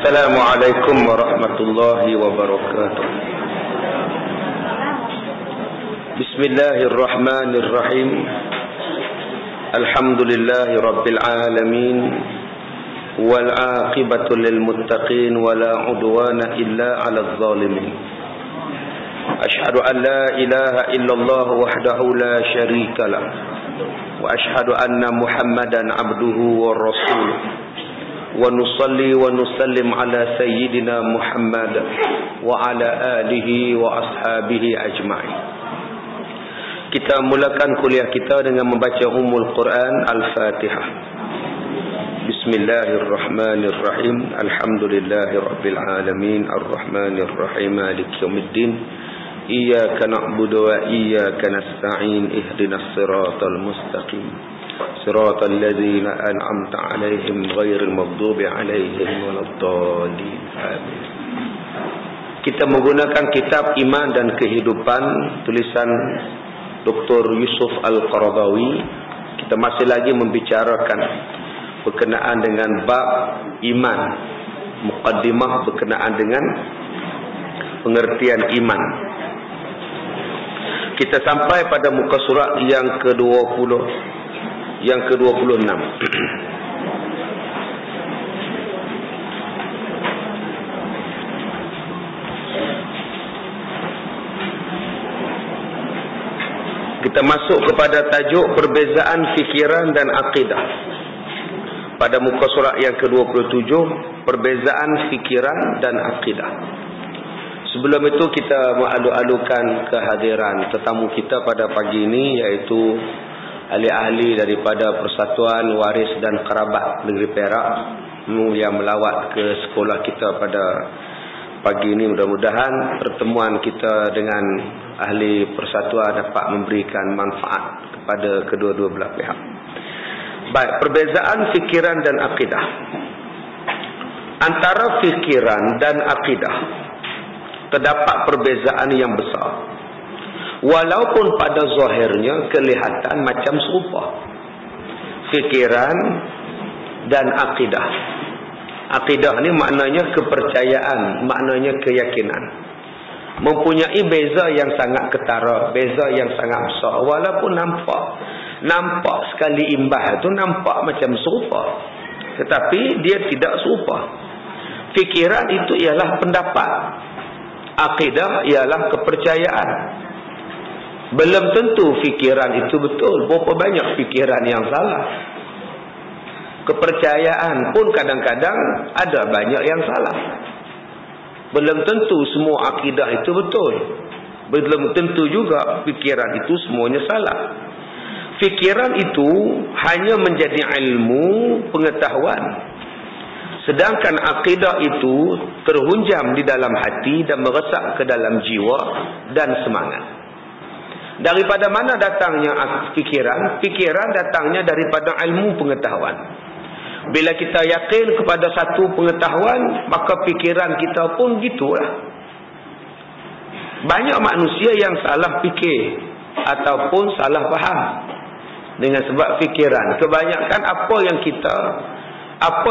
Assalamualaikum warahmatullahi wabarakatuh. Bismillahirrahmanirrahim. Alhamdulillahi rabbil alamin. Wal aqibatu lil muttaqin wala udwana illa 'alal zalimin. Ashhadu an la ilaha illallah wahdahu la syarika lah. Wa ashhadu anna Muhammadan abduhu wa rasuluh. Wa nusalli wa nusallim ala sayyidina Muhammad wa ala alihi wa ashabihi ajma'in. Kita mulakan kuliah kita dengan membaca Ummul Quran Al-Fatihah. Bismillahirrahmanirrahim. Alhamdulillahirabbil alamin arrahmanirrahim maliki yaumiddin. Iyyaka na'budu wa iyyaka nasta'in. Ihdinas siratal mustaqim. Siratal ladzina an'amta 'alaihim ghairil maghdubi 'alaihim waladdallin. Amin. Kita menggunakan kitab Iman dan Kehidupan tulisan Dr. Yusuf Al-Qaradawi. Kita masih lagi membicarakan berkenaan dengan bab iman, muqaddimah berkenaan dengan pengertian iman. Kita sampai pada muka surat yang ke-20, yang ke-26. Kita masuk kepada tajuk perbezaan fikiran dan akidah. Pada muka surat yang ke-27, perbezaan fikiran dan akidah. Sebelum itu kita mengalu-alukan kehadiran tetamu kita pada pagi ini, iaitu ahli-ahli daripada Persatuan Waris dan Kerabat Negeri Perak yang melawat ke sekolah kita pada pagi ini. Mudah-mudahan pertemuan kita dengan ahli persatuan dapat memberikan manfaat kepada kedua-dua belah pihak. Baik, perbezaan fikiran dan akidah. Antara fikiran dan akidah terdapat perbezaan yang besar. Walaupun pada zahirnya kelihatan macam serupa. Fikiran dan akidah. Akidah ni maknanya kepercayaan, maknanya keyakinan. Mempunyai beza yang sangat ketara, beza yang sangat besar. Walaupun nampak sekali imbah tu nampak macam serupa, tetapi dia tidak serupa. Fikiran itu ialah pendapat. Akidah ialah kepercayaan. Belum tentu fikiran itu betul. Berapa banyak fikiran yang salah. Kepercayaan pun kadang-kadang ada banyak yang salah. Belum tentu semua akidah itu betul. Belum tentu juga fikiran itu semuanya salah. Fikiran itu hanya menjadi ilmu pengetahuan. Sedangkan akidah itu terhunjam di dalam hati dan meresap ke dalam jiwa dan semangat. Daripada mana datangnya fikiran? Fikiran datangnya daripada ilmu pengetahuan. Bila kita yakin kepada satu pengetahuan, maka fikiran kita pun gitulah. Banyak manusia yang salah fikir ataupun salah faham dengan sebab fikiran. Kebanyakan apa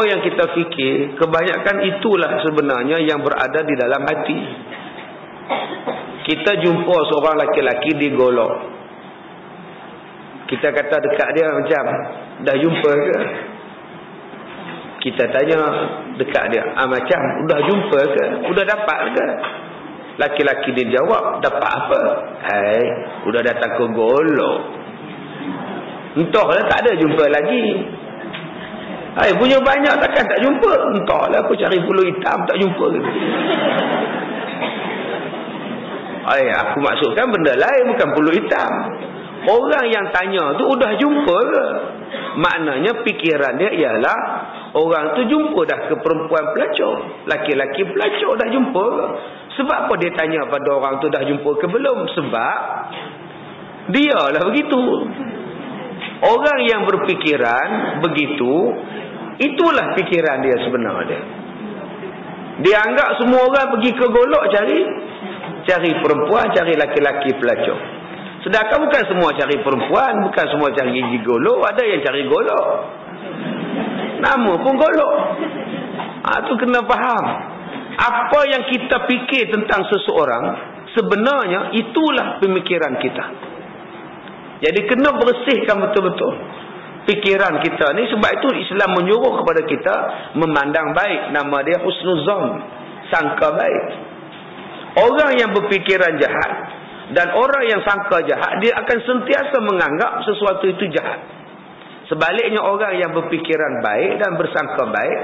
yang kita fikir, kebanyakan itulah sebenarnya yang berada di dalam hati. Kita jumpa seorang laki-laki di golok. Kita kata dekat dia macam, dah jumpa ke? Kita tanya dekat dia, macam, udah jumpa ke? Udah dapat ke? Laki-laki dia jawab, dapat apa? Udah datang ke golok. Entahlah, tak ada jumpa lagi. Punya banyak takkan tak jumpa. Entahlah, aku cari bulu hitam tak jumpa. Aku maksudkan benda lain, bukan bulu hitam. Orang yang tanya tu udah jumpa ke? Maknanya fikiran dia ialah orang tu jumpa dah ke perempuan pelacur, laki-laki pelacur dah jumpa ke? Sebab apa dia tanya pada orang tu dah jumpa ke belum? Sebab dialah begitu. Orang yang berfikiran begitu, itulah fikiran dia sebenarnya. Dia anggap semua orang pergi ke golok cari perempuan, cari laki-laki pelacur. Sedangkan bukan semua cari perempuan, bukan semua cari gigi golok, ada yang cari golok. Nama pun golok. Tu kena faham. Apa yang kita fikir tentang seseorang, sebenarnya itulah pemikiran kita. Jadi kena bersihkan betul-betul fikiran kita ni. Sebab itu Islam menyuruh kepada kita memandang baik. Nama dia husnuzan, sangka baik. Orang yang berfikiran jahat dan orang yang sangka jahat, dia akan sentiasa menganggap sesuatu itu jahat. Sebaliknya orang yang berfikiran baik dan bersangka baik,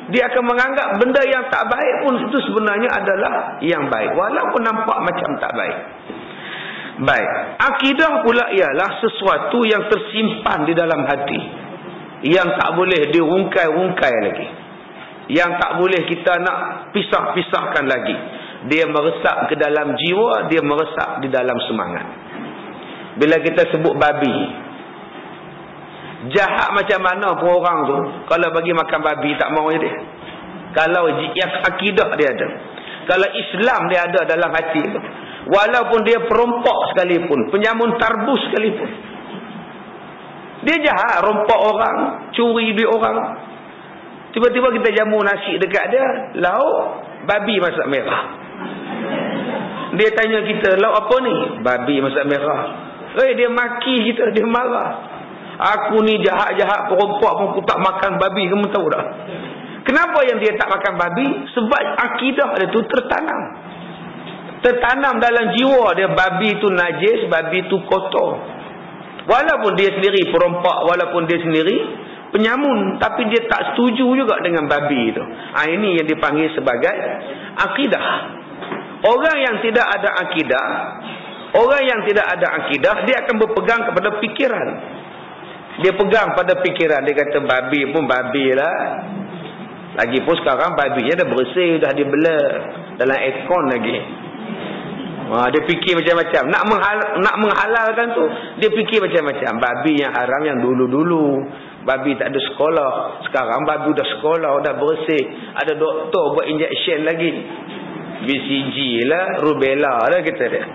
dia akan menganggap benda yang tak baik pun itu sebenarnya adalah yang baik, walaupun nampak macam tak baik. Baik, akidah pula ialah sesuatu yang tersimpan di dalam hati, yang tak boleh dirungkai-rungkai lagi, yang tak boleh kita nak pisah-pisahkan lagi. Dia meresap ke dalam jiwa, dia meresap di dalam semangat. Bila kita sebut babi, jahat macam mana pun orang tu, kalau bagi makan babi tak mau dia. Kalau yang akidah dia ada, kalau Islam dia ada dalam hati tu, walaupun dia perompak sekalipun, penyamun tarbus sekalipun, dia jahat, rompak orang, curi duit orang. Tiba-tiba kita jamu nasi dekat dia, lauk babi masak merah. Dia tanya kita, lauk apa ni? Babi masak merah. Dia maki kita, dia marah. Aku ni jahat-jahat perompak pun aku tak makan babi, kamu tahu tak? Kenapa yang dia tak makan babi? Sebab akidah dia tu tertanam. Tertanam dalam jiwa dia, babi tu najis, babi tu kotor. Walaupun dia sendiri perompak, walaupun dia sendiri penyamun, tapi dia tak setuju juga dengan babi itu. Ini yang dipanggil sebagai akidah. Orang yang tidak ada akidah, dia akan berpegang kepada fikiran. Dia pegang pada fikiran, dia kata babi pun babi lah. Lagipun sekarang babinya dah bersih, dah dibela dalam aircon lagi. Dia fikir macam-macam. Nak menghalalkan tu, dia fikir macam-macam. Babi yang haram yang dulu-dulu, babi tak ada sekolah. Sekarang babi dah sekolah, dah bersih, ada doktor buat injection lagi, BCG lah, rubella lah kata dia.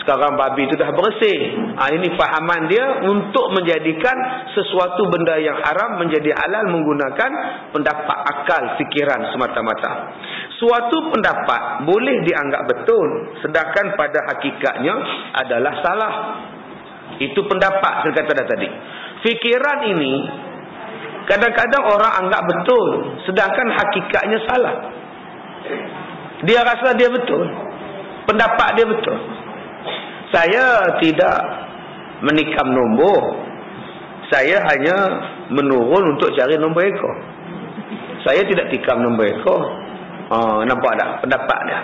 Sekarang babi itu dah bersih. Ini fahaman dia untuk menjadikan sesuatu benda yang haram menjadi halal menggunakan pendapat akal, fikiran semata-mata. Suatu pendapat boleh dianggap betul, sedangkan pada hakikatnya adalah salah. Itu pendapat saya kata dah tadi. Fikiran ini kadang-kadang orang anggap betul, sedangkan hakikatnya salah. Dia rasa dia betul, pendapat dia betul. Saya tidak menikam nombor, saya hanya menurun untuk cari nombor ekor. Saya tidak tikam nombor ekor. Nampak tak pendapat dia?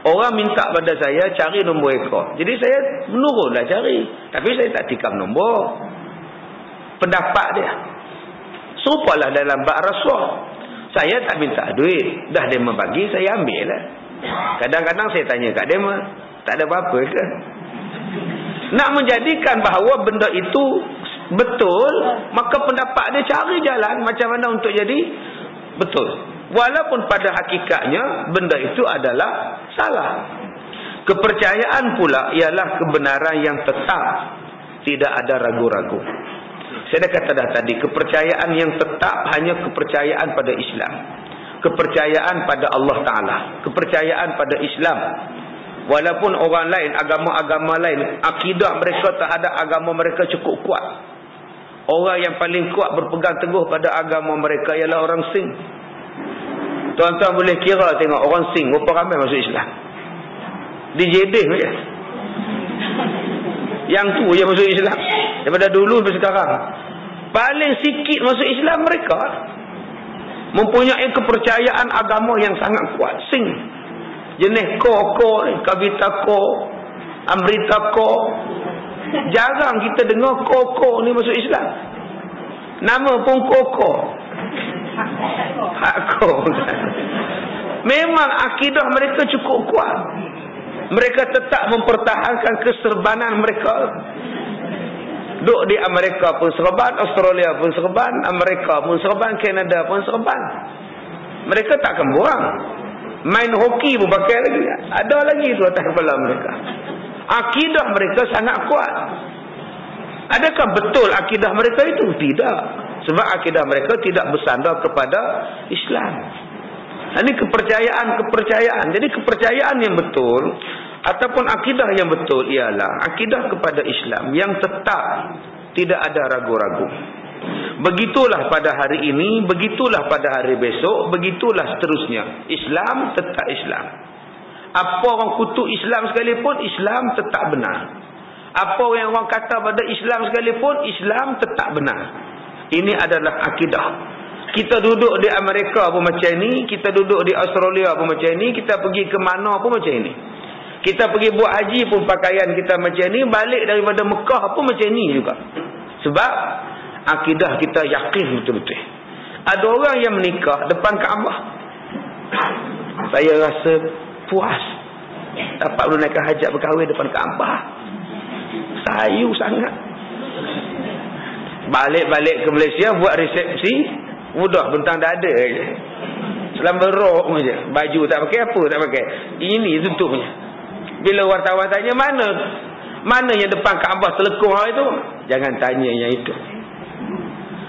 Orang minta pada saya cari nombor ekor, jadi saya menurunlah cari, tapi saya tak tikam nombor. Pendapat dia. Serupalah dalam bab rasuah. Saya tak minta duit, dah dia membagi, saya ambil lah. Kadang-kadang saya tanya kat dia, tak ada apa-apa ke? Nak menjadikan bahawa benda itu betul, maka pendapat dia cari jalan macam mana untuk jadi betul. Walaupun pada hakikatnya benda itu adalah salah. Kepercayaan pula ialah kebenaran yang tetap, tidak ada ragu-ragu. Saya dah kata dah tadi, kepercayaan yang tetap hanya kepercayaan pada Islam, kepercayaan pada Allah Ta'ala, kepercayaan pada Islam. Walaupun orang lain, agama-agama lain, akidah mereka terhadap agama mereka cukup kuat. Orang yang paling kuat berpegang teguh pada agama mereka ialah orang Sing. Tuan-tuan boleh kira tengok orang Sing berapa ramai masuk Islam. Di Jeddah je, yang tu je masuk Islam. Daripada dulu sampai sekarang, paling sikit masuk Islam mereka. Mempunyai kepercayaan agama yang sangat kuat. Sing jenis ko, kavita ko, amrita ko. Jarang kita dengar ko ni masuk Islam. Nama pun ko. Hakko. Memang akidah mereka cukup kuat. Mereka tetap mempertahankan keserbanan mereka. Duk di Amerika pun serban, Australia pun serban, Amerika pun serban, Kanada pun serban. Mereka takkan buang. Main hoki pun pakai lagi. Ada lagi tu atas kepala mereka. Akidah mereka sangat kuat. Adakah betul akidah mereka itu? Tidak. Sebab akidah mereka tidak bersandar kepada Islam. Ini kepercayaan. Jadi kepercayaan yang betul ataupun akidah yang betul ialah akidah kepada Islam yang tetap, tidak ada ragu-ragu. Begitulah pada hari ini, begitulah pada hari besok, begitulah seterusnya. Islam tetap Islam. Apa orang kutuk Islam sekalipun, Islam tetap benar. Apa yang orang kata pada Islam sekalipun, Islam tetap benar. Ini adalah akidah. Kita duduk di Amerika pun macam ini, kita duduk di Australia pun macam ini, kita pergi ke mana pun macam ini. Kita pergi buat haji pun pakaian kita macam ini, balik daripada Mekah pun macam ini juga. Sebab akidah kita yakin betul-betul. Ada orang yang menikah depan Kaabah. Saya rasa puas dapat menunaikan hajat berkahwin depan Kaabah. Sayu sangat. Balik ke Malaysia buat resepsi, mudah bentang dada je. Selamba rok je. Baju tak pakai, apa tak pakai. Ini tutupnya. Bila wartawan tanya mana yang depan Kaabah selekung hari tu, jangan tanya yang itu.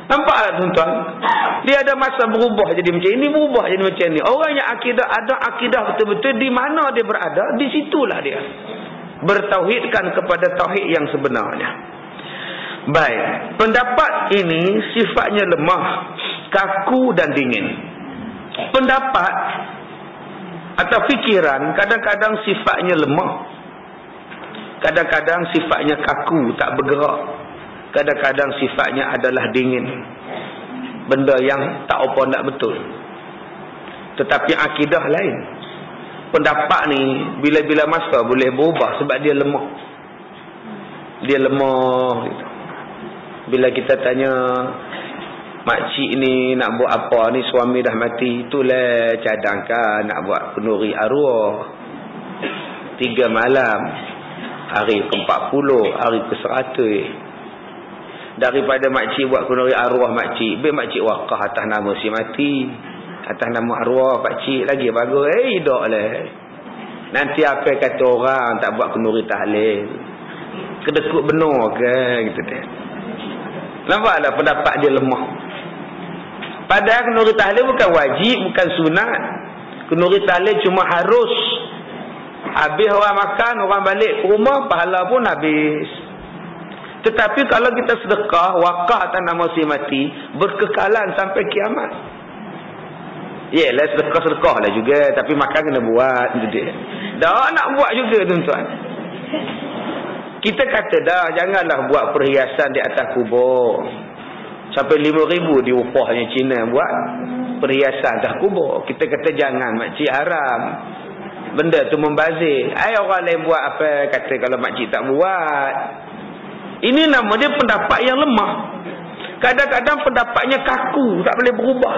Nampaklah tuan-tuan, dia ada masa berubah jadi macam ini, berubah jadi macam ini. Orang yang ada akidah betul-betul di mana dia berada, di situlah dia bertauhidkan kepada tauhid yang sebenarnya. Baik, pendapat ini sifatnya lemah, kaku dan dingin. Pendapat atau fikiran kadang-kadang sifatnya lemah, kadang-kadang sifatnya kaku, tak bergerak, kadang-kadang sifatnya adalah dingin, benda yang tak apa nak betul. Tetapi akidah lain. Pendapat ni bila-bila masa boleh berubah sebab dia lemah. Dia lemah gitu. Bila kita tanya, makcik ni nak buat apa ni, suami dah mati, itulah cadangkan nak buat kenduri arwah 3 malam, hari ke-40, hari ke-100. Daripada makcik buat kenduri arwah makcik, biar makcik wakaf atas nama si mati, atas nama arwah pakcik lagi bagus. Tak lah. Nanti apa kata orang tak buat kenduri tahlil, kedekut benar ke gitu deh. Nampaklah pendapat dia lemah. Padahal kenduri tahlil bukan wajib, bukan sunat. Kenduri tahlil cuma harus. Habis orang makan, orang balik ke rumah, pahala pun habis. Tetapi kalau kita sedekah, wakaf atas nama si mati, berkekalan sampai kiamat. Yelah, sedekah-sedekah lah juga, tapi makan kena buat. Dah nak buat juga tuan-tuan. Kita kata dah, janganlah buat perhiasan di atas kubur. Sampai 5,000 di upahnya Cina buat perhiasan atas kubur. Kita kata jangan, makcik haram. Benda tu membazir. Orang lain buat apa, kata kalau makcik tak buat. Ini nama dia pendapat yang lemah. Kadang-kadang pendapatnya kaku, tak boleh berubah.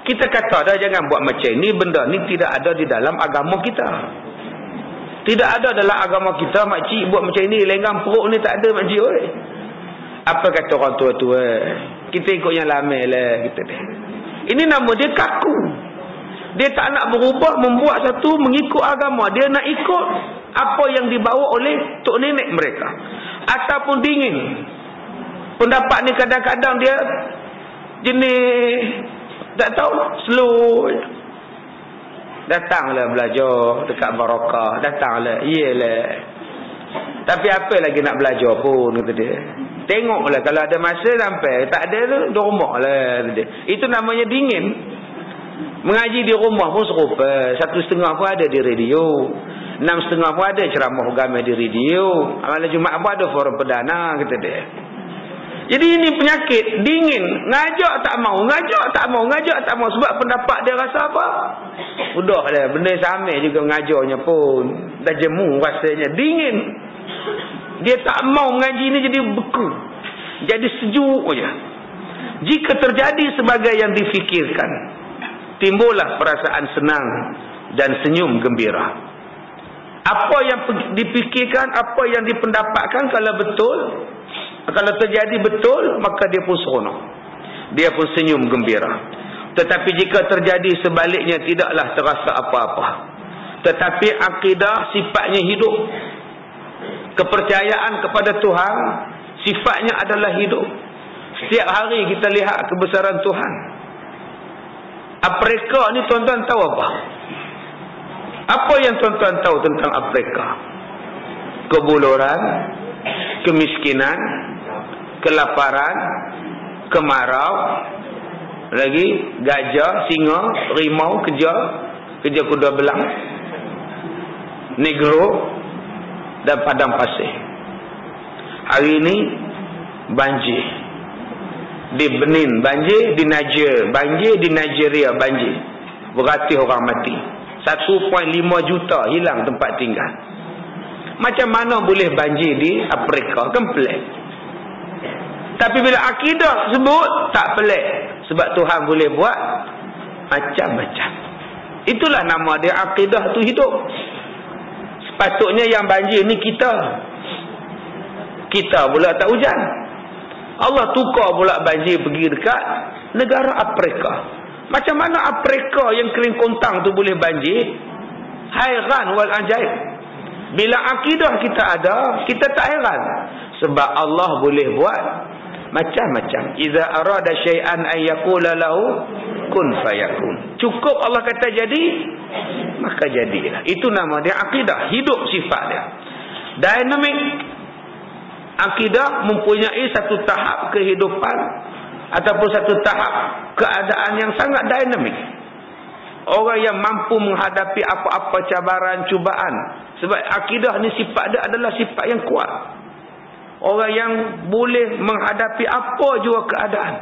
Kita kata dah jangan buat macam ni, benda ni tidak ada di dalam agama kita. Tidak ada dalam agama kita, makcik buat macam ni, lenggang perut ni tak ada makcik. Oi. Apa kata orang tua-tua? Kita ikut yang lama lah. Ini nama dia kaku. Dia tak nak berubah, membuat satu mengikut agama. Dia nak ikut apa yang dibawa oleh tok nenek mereka. Ataupun dingin. Pendapat ni kadang-kadang dia jenis tak tahu, slow. Datanglah belajar dekat Barakah, datanglah, iyalah. Tapi apa lagi nak belajar pun, kata dia. Tengoklah kalau ada masa sampai, tak ada tu di rumah lah, kata dia. Itu namanya dingin. Mengaji di rumah pun serupa. 1.30 pun ada di radio, 6.30 pun ada ceramah agama di radio, malam Jumaat pun ada forum perdana, kata dia. Jadi ini penyakit, dingin, ngajak tak mau, sebab pendapat dia rasa apa? Udahlah, benda sama juga ngajarnya pun dah jemu rasanya, dingin. Dia tak mau mengaji ni, jadi beku, jadi sejuk aja. Jika terjadi sebagai yang difikirkan, timbullah perasaan senang dan senyum gembira. Apa yang dipikirkan, apa yang dipendapatkan, kalau betul, kalau terjadi betul, maka dia pun seronok, dia pun senyum gembira. Tetapi jika terjadi sebaliknya, tidaklah terasa apa-apa. Tetapi akidah sifatnya hidup. Kepercayaan kepada Tuhan sifatnya adalah hidup. Setiap hari kita lihat kebesaran Tuhan. Afrika ni tuan-tuan tahu apa? Apa yang tuan-tuan tahu tentang Afrika? Kebuluran, kemiskinan, kelaparan, kemarau, lagi gajah, singa, rimau, kerja kuda belang, negro dan padang pasir. Hari ini banjir di Benin, banjir di Niger, banjir di Nigeria, banjir beratus orang mati, 1.5 juta hilang tempat tinggal. Macam mana boleh banjir di Afrika? Kan pelik. Tapi bila akidah sebut, tak pelik. Sebab Tuhan boleh buat macam-macam. Itulah nama dia, akidah tu hidup. Sepatutnya yang banjir ni kita pula tak hujan. Allah tukar pula banjir pergi dekat negara Afrika. Macam mana Afrika yang kering kontang tu boleh banjir? Hairan wal ajaib. Bila akidah kita ada, kita tak heran. Sebab Allah boleh buat macam-macam. Iza arada syai'an an yaqula lahu kun fayakun. Cukup Allah kata jadi, maka jadilah. Itu nama dia akidah, hidup sifat dia. Dynamic. Akidah mempunyai satu tahap kehidupan ataupun satu tahap keadaan yang sangat dinamik. Orang yang mampu menghadapi apa-apa cabaran, cubaan. Sebab akidah ni sifat dia adalah sifat yang kuat. Orang yang boleh menghadapi apa jua keadaan.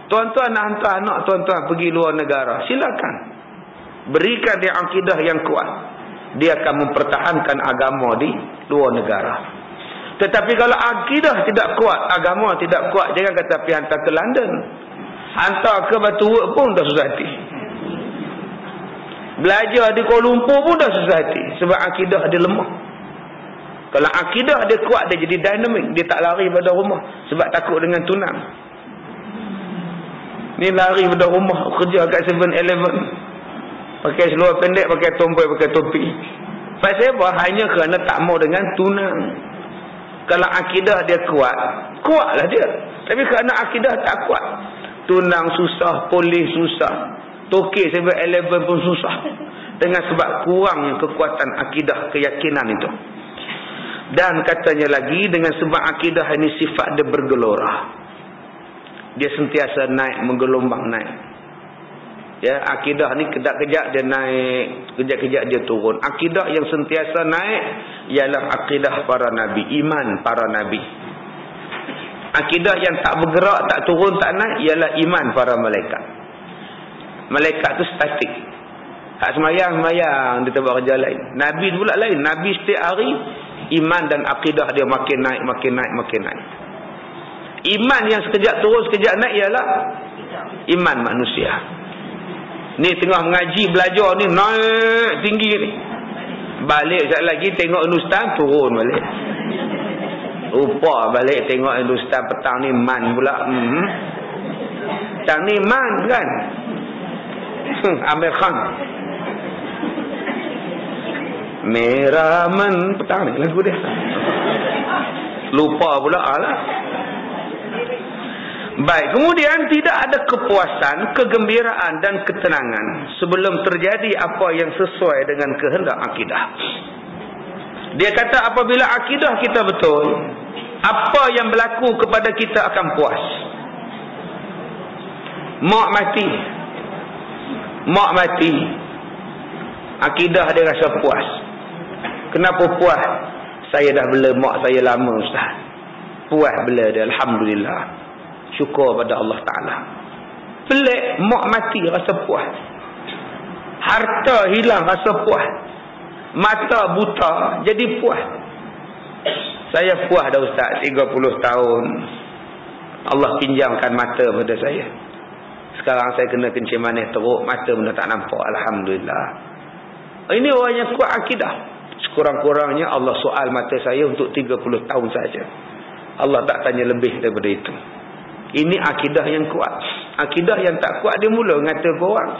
Tuan-tuan nak hantar anak tuan-tuan pergi luar negara, silakan. Berikan dia akidah yang kuat. Dia akan mempertahankan agama di luar negara. Tetapi kalau akidah tidak kuat, agama tidak kuat, jangan kata pergi hantar ke London. Hantar ke Batu Wuk pun dah susah hati. Belajar di Kuala Lumpur pun dah susah hati. Sebab akidah dia lemah. Kalau akidah dia kuat, dia jadi dinamik. Dia tak lari pada rumah. Sebab takut dengan tunang. Ni lari pada rumah. Kerja kat 7-Eleven. Pakai seluar pendek, pakai tompoi, pakai topi. Pasal apa? Hanya kerana tak mau dengan tunang. Kalau akidah dia kuat, kuatlah dia. Tapi kerana akidah tak kuat, tunang susah, polis susah, tokek 7-Eleven pun susah. Dengan sebab kurang kekuatan akidah, keyakinan itu. Dan katanya lagi, dengan sebab akidah ini sifat dia bergelora. Dia sentiasa naik, menggelombang naik. Ya, akidah ni kejap-kejap dia naik, kejap-kejap dia turun. Akidah yang sentiasa naik ialah akidah para nabi, iman para nabi. Akidah yang tak bergerak, tak turun, tak naik ialah iman para malaikat. Malaikat tu statik. Hak semayang dia tak buat kerja lain. Nabi pula lain. Nabi setiap hari iman dan akidah dia makin naik, makin naik, makin naik. Iman yang sekejap turun, sekejap naik ialah iman manusia. Ni tengah mengaji, belajar ni naik tinggi ni. Balik sekejap lagi tengok Hindustan, turun balik. Rupa balik tengok Hindustan petang ni man pula. Petang ni man kan. Amir Khan. Merah man petang ni lagu dia. Lupa pula lah. Baik, kemudian tidak ada kepuasan, kegembiraan dan ketenangan sebelum terjadi apa yang sesuai dengan kehendak akidah. Dia kata apabila akidah kita betul, apa yang berlaku kepada kita akan puas. Mak mati, akidah dia rasa puas. Kenapa puas? Saya dah bela mak saya lama, Ustaz. Puas bela dia, alhamdulillah. Syukur pada Allah Ta'ala. Pelik, mak mati rasa puas. Harta hilang rasa puas. Mata buta jadi puas. Saya puas dah Ustaz, 30 tahun. Allah pinjamkan mata pada saya. Sekarang saya kena kencing manis teruk, mata benda tak nampak, alhamdulillah. Ini orang yang kuat akidah. Sekurang-kurangnya Allah soal mata saya untuk 30 tahun saja. Allah tak tanya lebih daripada itu. Ini akidah yang kuat. Akidah yang tak kuat, dia mula ngata ke orang.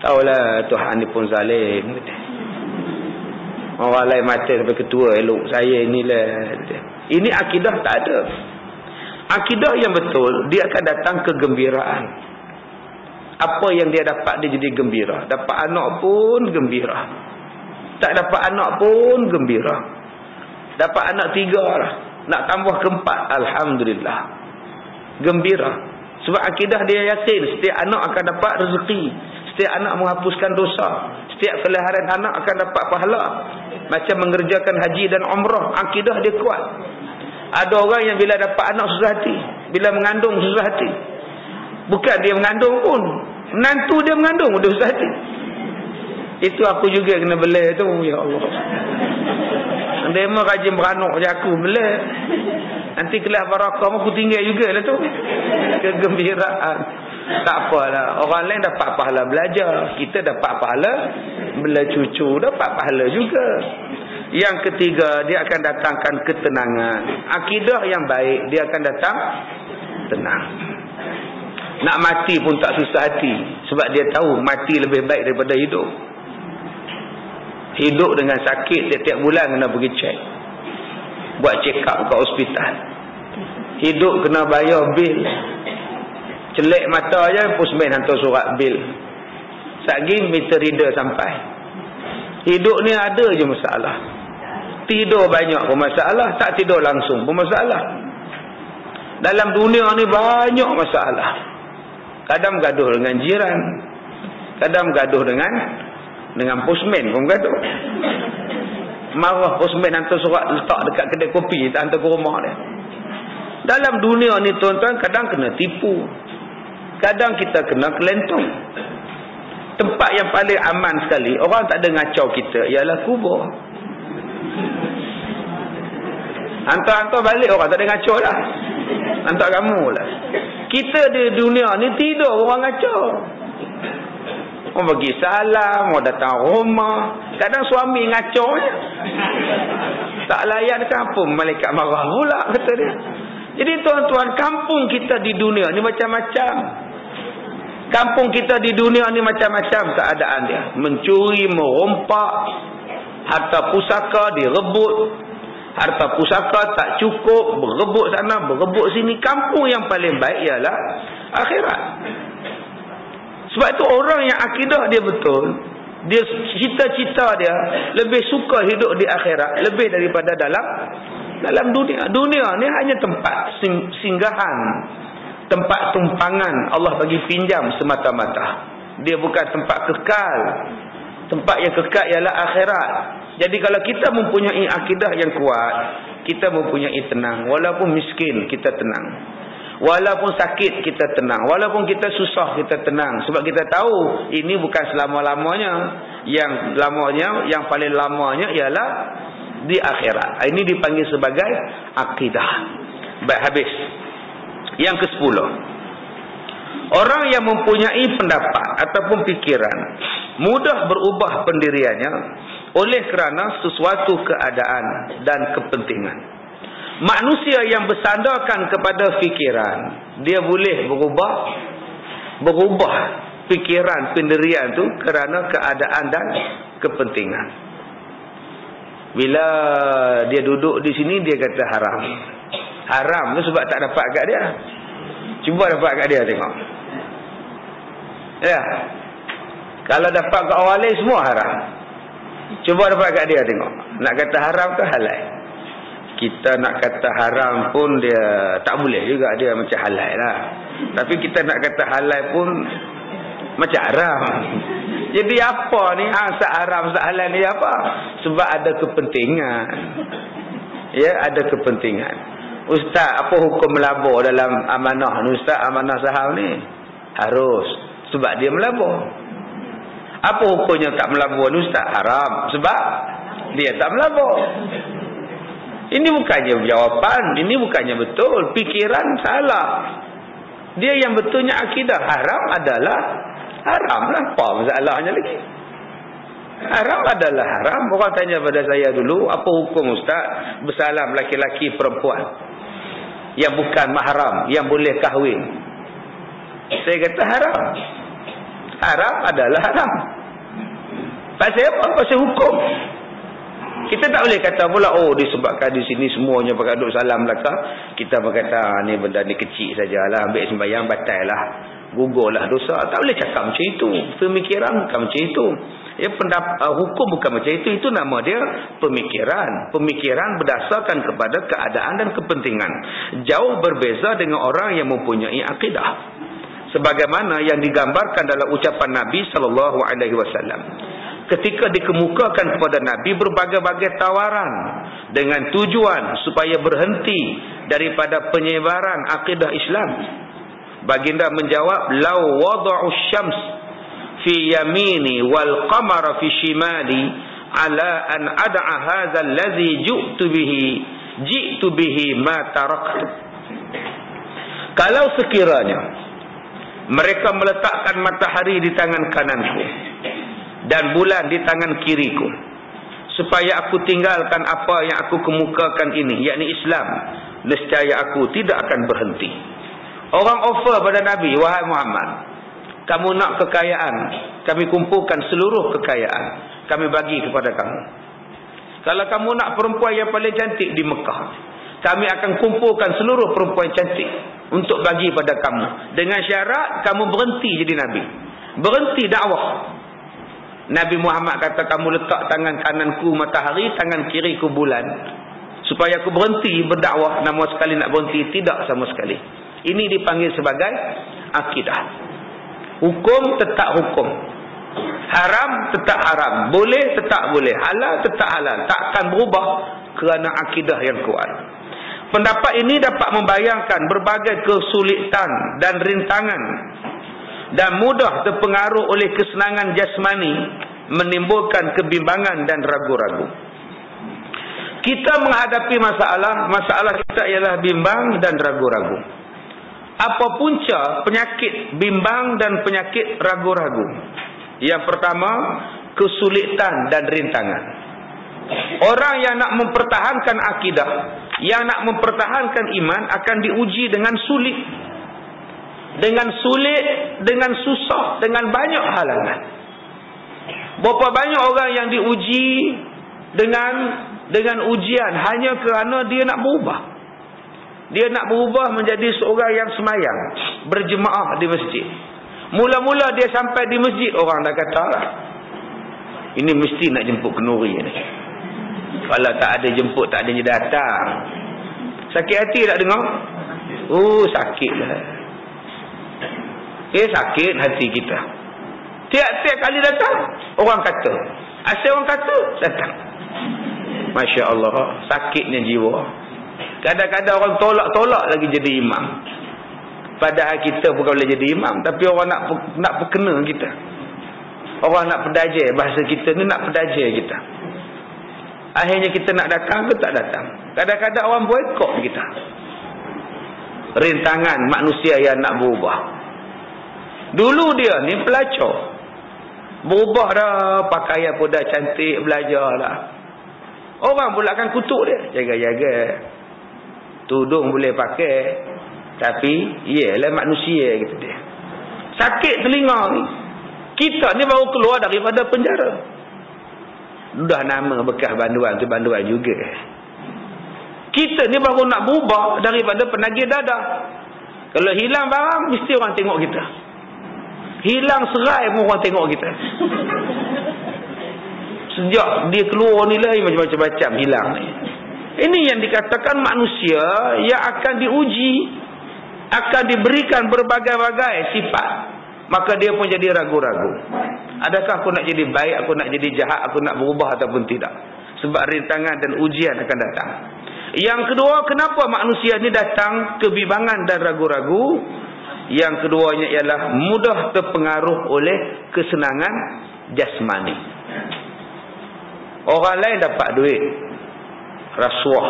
Taulah Tuhan ni pun zalim. Orang lain mata sampai ketua elok, saya inilah. Ini akidah tak ada. Akidah yang betul, dia akan datang kegembiraan. Apa yang dia dapat, dia jadi gembira. Dapat anak pun gembira. Tak dapat anak pun gembira. Dapat anak 3 lah. Nak tambah ke 4. Alhamdulillah. Gembira. Sebab akidah dia yakin setiap anak akan dapat rezeki. Setiap anak menghapuskan dosa. Setiap kelahiran anak akan dapat pahala. Macam mengerjakan haji dan umrah. Akidah dia kuat. Ada orang yang bila dapat anak susah hati. Bila mengandung susah hati. Bukan dia mengandung pun. Menantu dia mengandung dia susah hati. Itu aku juga kena belah tu. Ya Allah. Dia memang rajin beranak je aku belah. Nanti kelas barakah aku tinggal juga lah tu. Kegembiraan. Tak apalah. Orang lain dapat pahala belajar. Kita dapat pahala bela cucu. Dapat pahala juga. Yang ketiga, dia akan datangkan ketenangan. Akidah yang baik, dia akan datang tenang. Nak mati pun tak susah hati. Sebab dia tahu mati lebih baik daripada hidup. Hidup dengan sakit tiap-tiap bulan kena pergi cek. Buat check up kat hospital. Hidup kena bayar bil. Celek mata je, postman hantar surat bil. Satgi meter reader sampai. Hidup ni ada je masalah. Tidur banyak pun masalah. Tak tidur langsung pun masalah. Dalam dunia ni banyak masalah. Kadang gaduh dengan jiran. Kadang gaduh dengan postman pun gaduh. Marah postman hantar surat letak dekat kedai kopi, tak hantar ke rumah dia. Dalam dunia ni tuan-tuan, kadang kena tipu. Kadang kita kena kelentong. Tempat yang paling aman sekali, orang tak ada ngacau kita, ialah kubur. Hantar-hantar balik orang tak ada ngacau lah. Hantar kamu lah. Kita di dunia ni tidur orang ngacau. Orang bagi salam, orang datang rumah. Kadang suami ngacau je. Tak layan kampung, malaikat marah pula kata dia. Jadi tuan-tuan, kampung kita di dunia ni macam-macam. Kampung kita di dunia ni macam-macam keadaan dia. Mencuri, merompak, harta pusaka direbut. Harta pusaka tak cukup, berebut sana, berebut sini. Kampung yang paling baik ialah akhirat. Sebab itu orang yang akidah dia betul, dia cita-cita dia lebih suka hidup di akhirat lebih daripada dalam dunia. Dunia ni hanya tempat singgahan, tempat tumpangan Allah bagi pinjam semata-mata. Dia bukan tempat kekal. Tempat yang kekal ialah akhirat. Jadi kalau kita mempunyai akidah yang kuat, kita mempunyai tenang. Walaupun miskin, kita tenang. Walaupun sakit, kita tenang. Walaupun kita susah, kita tenang. Sebab kita tahu ini bukan selama-lamanya. Yang paling lamanya ialah di akhirat. Ini dipanggil sebagai akidah. Baik, habis. Yang ke-10. Orang yang mempunyai pendapat ataupun fikiran mudah berubah pendiriannya oleh kerana sesuatu keadaan dan kepentingan. Manusia yang bersandarkan kepada fikiran, dia boleh berubah fikiran, pendirian tu kerana keadaan dan kepentingan. Bila dia duduk di sini, dia kata haram. Haram tu sebab tak dapat kat dia. Cuba dapat kat dia tengok. Ya. Kalau dapat kat orang lain semua haram. Cuba dapat kat dia tengok. Nak kata haram ke halal? Kita nak kata haram pun dia tak boleh juga, dia macam halal lah. Tapi kita nak kata halal pun macam haram. Jadi apa ni? Sak haram, sak halal ni apa? Sebab ada kepentingan. Ya, ada kepentingan. Ustaz, apa hukum melabur dalam amanah ni? Ustaz, amanah saham ni harus. Sebab dia melabur. Apa hukumnya tak melabur ni Ustaz? Haram. Sebab dia tak melabur. Ini bukannya jawapan. Ini bukannya betul. Fikiran salah. Dia yang betulnya akidah. Haram adalah haram lah. Apa masalahnya lagi? Haram adalah haram. Orang tanya pada saya dulu, apa hukum Ustaz bersalam laki-laki perempuan yang bukan mahram, yang boleh kahwin? Saya kata haram. Haram adalah haram. Pasal apa? Pasal hukum. Kita tak boleh kata pula, oh disebabkan di sini semuanya pakai duk salam belakang, kita berkata ni benda ni kecil sajalah, ambil sembahyang batal lah. gugurlah dosa. Tak boleh cakap macam itu. Pemikiran bukan macam itu. Hukum bukan macam itu. Itu nama dia pemikiran. Pemikiran berdasarkan kepada keadaan dan kepentingan. Jauh berbeza dengan orang yang mempunyai akidah. Sebagaimana yang digambarkan dalam ucapan Nabi SAW. Ketika dikemukakan kepada Nabi berbagai-bagai tawaran dengan tujuan supaya berhenti daripada penyebaran akidah Islam. Baginda menjawab, "Lau wada'u syams fi yamini wal qamara fi shimali ala an ad'a hadha allazi ji'tu bihi ma taraktu." Kalau sekiranya mereka meletakkan matahari di tangan kananku dan bulan di tangan kiriku, supaya aku tinggalkan apa yang aku kemukakan ini, yakni Islam, nescaya aku tidak akan berhenti. Orang offer pada Nabi, "Wahai Muhammad, kamu nak kekayaan, kami kumpulkan seluruh kekayaan, kami bagi kepada kamu. Kalau kamu nak perempuan yang paling cantik di Mekah, kami akan kumpulkan seluruh perempuan cantik untuk bagi pada kamu. Dengan syarat kamu berhenti jadi Nabi, berhenti dakwah." Nabi Muhammad kata, "Kamu letak tangan kananku matahari, tangan kiriku bulan, supaya aku berhenti berdakwah." Nama sekali nak berhenti, tidak sama sekali. Ini dipanggil sebagai akidah. Hukum tetap hukum, haram tetap haram, boleh tetap boleh, halal tetap halal, takkan berubah kerana akidah yang kuat. Pendapat ini dapat membayangkan berbagai kesulitan dan rintangan dan mudah terpengaruh oleh kesenangan jasmani, menimbulkan kebimbangan dan ragu-ragu. Kita menghadapi masalah kita ialah bimbang dan ragu-ragu. Apa punca penyakit bimbang dan penyakit ragu-ragu? Yang pertama, kesulitan dan rintangan. Orang yang nak mempertahankan akidah, yang nak mempertahankan iman akan diuji dengan sulit. Dengan susah, dengan banyak halangan. Berapa banyak orang yang diuji dengan ujian hanya kerana dia nak berubah. Dia nak berubah menjadi seorang yang semayang, berjemaah di masjid. Mula-mula dia sampai di masjid, orang dah kata, "Ini mesti nak jemput kenuri ni. Kalau tak ada jemput, tak ada datang." Sakit hati tak dengar? Sakitlah. Sakit hati kita. Tiap-tiap kali datang, orang kata. Asal orang kata, datang. Masya Allah, sakitnya jiwa. Kadang-kadang orang tolak-tolak lagi jadi imam. Padahal kita bukan boleh jadi imam, tapi orang nak perkena kita. Orang nak pedajar, bahasa kita ni nak pedajar kita. Akhirnya kita nak datang ke tak datang. Kadang-kadang orang boikot kita. Rintangan manusia yang nak berubah. Dulu dia ni pelacur, berubah dah, pakaian pun dah cantik, belajar dah. Orang pula akan kutuk dia, jaga-jaga. Tudung boleh pakai, tapi ialah manusia gitu dia. Sakit telinga ni. Kita ni baru keluar daripada penjara. Dah nama bekas banduan tu banduan juga. Kita ni baru nak berubah daripada penagih dadah. Kalau hilang barang, mesti orang tengok kita. Hilang serai pun orang tengok kita. Sejak dia keluar ni lah macam-macam hilang ni. Ini yang dikatakan manusia yang akan diuji, akan diberikan berbagai-bagai sifat. Maka dia pun jadi ragu-ragu. Adakah aku nak jadi baik, aku nak jadi jahat, aku nak berubah ataupun tidak. Sebab rintangan dan ujian akan datang. Yang kedua, kenapa manusia ni datang kebimbangan dan ragu-ragu? Yang keduanya ialah mudah terpengaruh oleh kesenangan jasmani. Orang lain dapat duit rasuah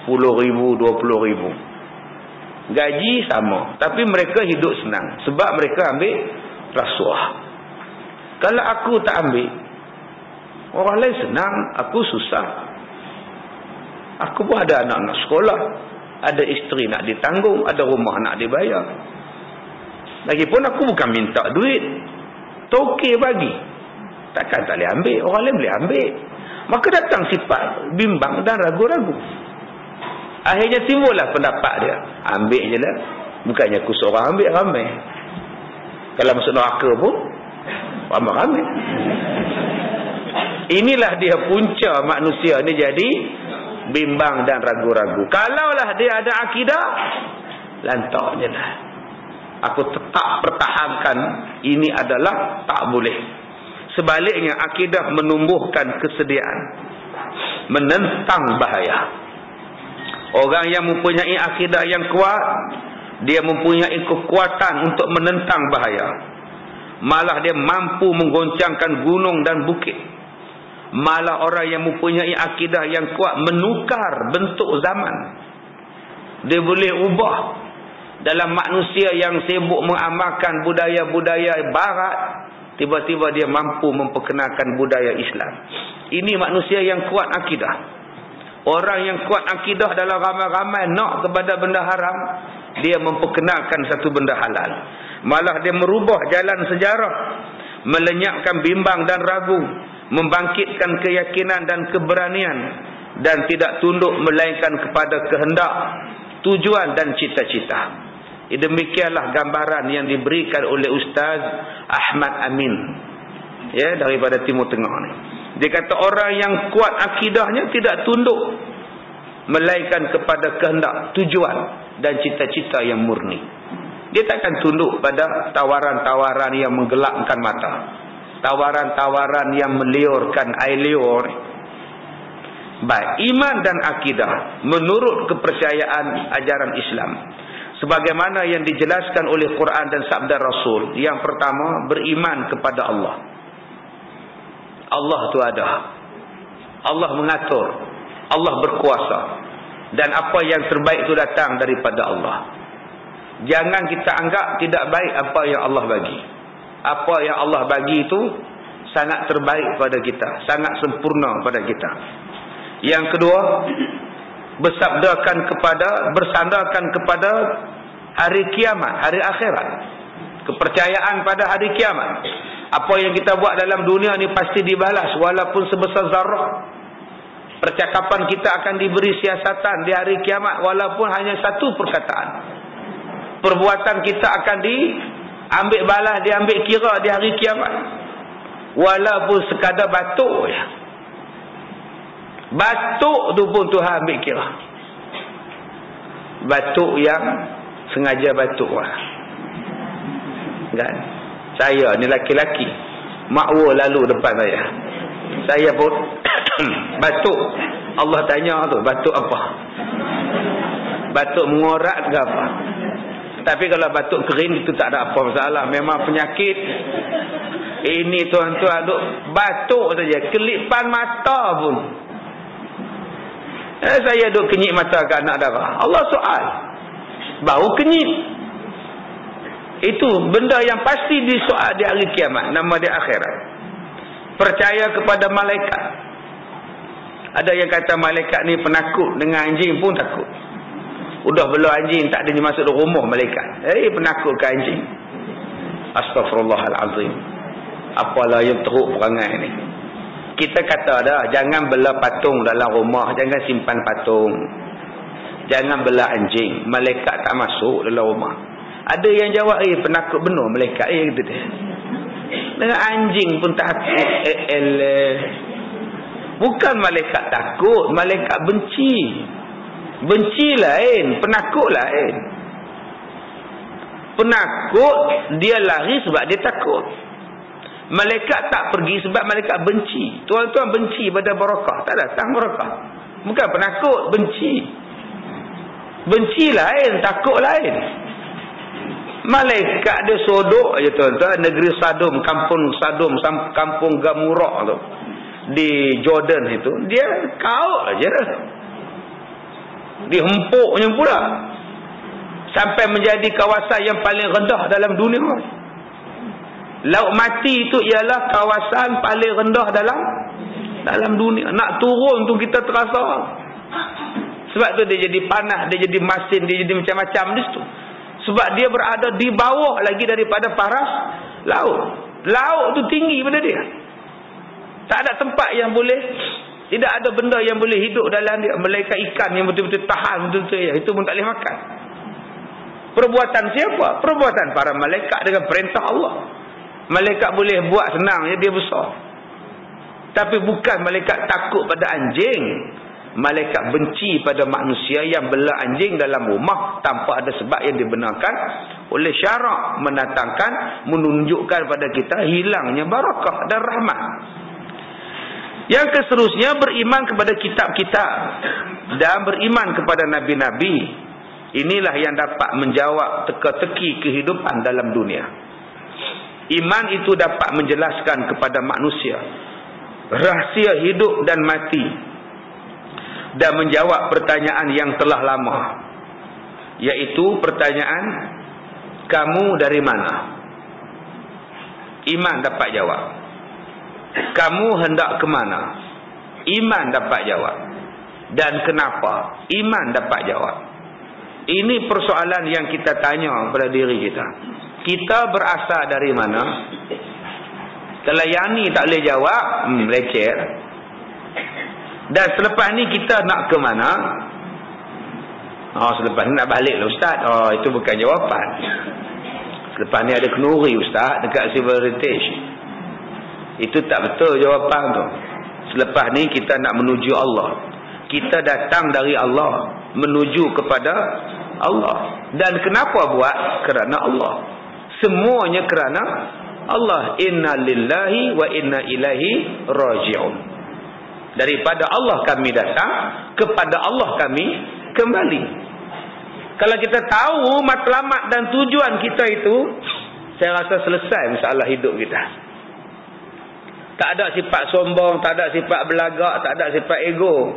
10,000, 20,000. Gaji sama, tapi mereka hidup senang sebab mereka ambil rasuah. Kalau aku tak ambil, orang lain senang, aku susah. Aku pun ada anak-anak sekolah, ada isteri nak ditanggung, ada rumah nak dibayar. Lagipun aku bukan minta duit, toke bagi, takkan tak boleh ambil, orang lain boleh ambil. Maka datang sifat bimbang dan ragu-ragu. Akhirnya timbullah pendapat dia, ambil je lah. Bukannya aku seorang ambil, ramai. Kalau masuk neraka pun ramai-ramai. Inilah dia punca manusia ni jadi bimbang dan ragu-ragu. Kalaulah dia ada akidah, lantak je lah. Aku tetap pertahankan ini adalah tak boleh. Sebaliknya akidah menumbuhkan kesediaan, menentang bahaya. Orang yang mempunyai akidah yang kuat, dia mempunyai kekuatan untuk menentang bahaya. Malah dia mampu menggoncangkan gunung dan bukit. Malah orang yang mempunyai akidah yang kuat menukar bentuk zaman. Dia boleh ubah. Dalam manusia yang sibuk mengamalkan budaya-budaya barat, tiba-tiba dia mampu memperkenalkan budaya Islam. Ini manusia yang kuat akidah. Orang yang kuat akidah dalam ramai-ramai nak kepada benda haram, dia memperkenalkan satu benda halal. Malah dia merubah jalan sejarah, melenyapkan bimbang dan ragu, membangkitkan keyakinan dan keberanian, dan tidak tunduk melainkan kepada kehendak, tujuan dan cita-cita. Demikianlah gambaran yang diberikan oleh Ustaz Ahmad Amin, ya, daripada Timur Tengah ni. Dia kata orang yang kuat akidahnya tidak tunduk melainkan kepada kehendak, tujuan dan cita-cita yang murni. Dia takkan tunduk pada tawaran-tawaran yang menggelapkan mata, tawaran-tawaran yang meliurkan air liur. Baik, iman dan akidah menurut kepercayaan ajaran Islam, sebagaimana yang dijelaskan oleh Quran dan sabda Rasul. Yang pertama, beriman kepada Allah. Allah itu ada. Allah mengatur. Allah berkuasa. Dan apa yang terbaik itu datang daripada Allah. Jangan kita anggap tidak baik apa yang Allah bagi. Apa yang Allah bagi itu sangat terbaik pada kita, sangat sempurna pada kita. Yang kedua, bersandarkan kepada hari kiamat, hari akhirat. Kepercayaan pada hari kiamat. Apa yang kita buat dalam dunia ni pasti dibalas walaupun sebesar zarah. Percakapan kita akan diberi siasatan di hari kiamat walaupun hanya satu perkataan. Perbuatan kita akan diambil balas, diambil kira di hari kiamat. Walaupun sekadar batuk je. Batuk tu pun Tuhan ambil kira. Batuk yang sengaja batuk lah. Kan? Saya ni laki-laki, makwa lalu depan saya. Saya pun batuk. Allah tanya tu, batuk apa? Batuk mengorak ke apa? Tapi kalau batuk kering itu tak ada apa masalah. Memang penyakit. Ini tuan-tuan duk batuk saja, kelipan mata pun. Saya duk kenyit mata ke anak darah. Allah soal. Baru kenyit. Itu benda yang pasti disoal di hari kiamat. Nama dia akhirat. Percaya kepada malaikat. Ada yang kata malaikat ni penakut. Dengan anjing pun takut. Udah belum anjing tak ada ni masuk dalam rumah malaikat. Penakut ke anjing. Astaghfirullahalazim. Apalah yang teruk perangai ni. Kita kata dah, jangan bela patung dalam rumah, jangan simpan patung. Jangan bela anjing, malaikat tak masuk dalam rumah. Ada yang jawab, penakut benar malaikat. Gitu dia. Dengan anjing pun takut. Bukan malaikat takut, malaikat benci. Benci lain, penakut lain. Penakut, dia lari sebab dia takut. Malaikat tak pergi sebab malaikat benci. Tuan-tuan benci pada barakah, tak datang barakah. Bukan penakut, benci. Benci lain, takut lain. Malaikat dia sodok aja tuan-tuan. Negeri Sadum, kampung Sadum, kampung Gamurah tu, di Jordan itu, dia kaut aja. Dihempuknya pula sampai menjadi kawasan yang paling rendah dalam dunia. Laut Mati itu ialah kawasan paling rendah dalam dunia. Nak turun tu kita terasa. Sebab tu dia jadi panas, dia jadi masin, dia jadi macam-macam di situ. Sebab dia berada di bawah lagi daripada paras laut. Laut tu tinggi pada dia. Tak ada tempat yang boleh, tidak ada benda yang boleh hidup dalam dia. Melainkan ikan yang betul-betul tahan betul-betul. Itu pun tak boleh makan. Perbuatan siapa? Perbuatan para malaikat dengan perintah Allah. Malaikat boleh buat senang, dia besar. Tapi bukan malaikat takut pada anjing. Malaikat benci pada manusia yang bela anjing dalam rumah tanpa ada sebab yang dibenarkan oleh syarak, menunjukkan pada kita hilangnya barakah dan rahmat. Yang seterusnya, beriman kepada kitab-kitab dan beriman kepada nabi-nabi. Inilah yang dapat menjawab teka-teki kehidupan dalam dunia. Iman itu dapat menjelaskan kepada manusia rahsia hidup dan mati dan menjawab pertanyaan yang telah lama, yaitu pertanyaan, kamu dari mana? Iman dapat jawab. Kamu hendak ke mana? Iman dapat jawab. Dan kenapa? Iman dapat jawab. Ini persoalan yang kita tanya pada diri kita. Kita berasal dari mana? Kalau yang ni tak boleh jawab, leceh. Dan selepas ni kita nak ke mana? Selepas ni nak balik lah Ustaz. Itu bukan jawapan. Selepas ni ada kenduri Ustaz dekat civil heritage. Itu tak betul jawapan tu. Selepas ni kita nak menuju Allah. Kita datang dari Allah menuju kepada Allah. Dan kenapa buat? Kerana Allah. Semuanya kerana Allah. Inna lillahi wa inna ilaihi raji'un. Daripada Allah kami datang, kepada Allah kami kembali. Kalau kita tahu matlamat dan tujuan kita itu, saya rasa selesai masalah hidup kita. Tak ada sifat sombong, tak ada sifat belagak, tak ada sifat ego.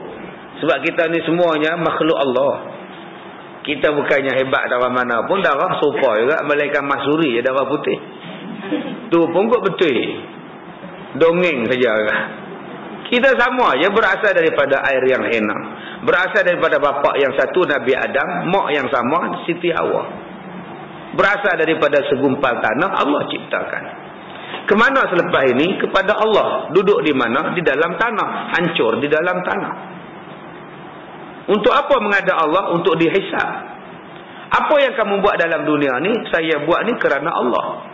Sebab kita ni semuanya makhluk Allah. Kita bukannya hebat darah mana pun, darah sofa juga. Malaikat Mahsuri je darah putih. Tu pun kot betul. Dongeng saja. Kita sama je, berasal daripada air yang henang. Berasal daripada bapa yang satu, Nabi Adam. Mak yang sama, Siti Hawa. Berasal daripada segumpal tanah, Allah ciptakan. Kemana selepas ini? Kepada Allah. Duduk di mana? Di dalam tanah. Hancur di dalam tanah. Untuk apa mengada Allah? Untuk dihisab. Apa yang kamu buat dalam dunia ni? Saya buat ni kerana Allah.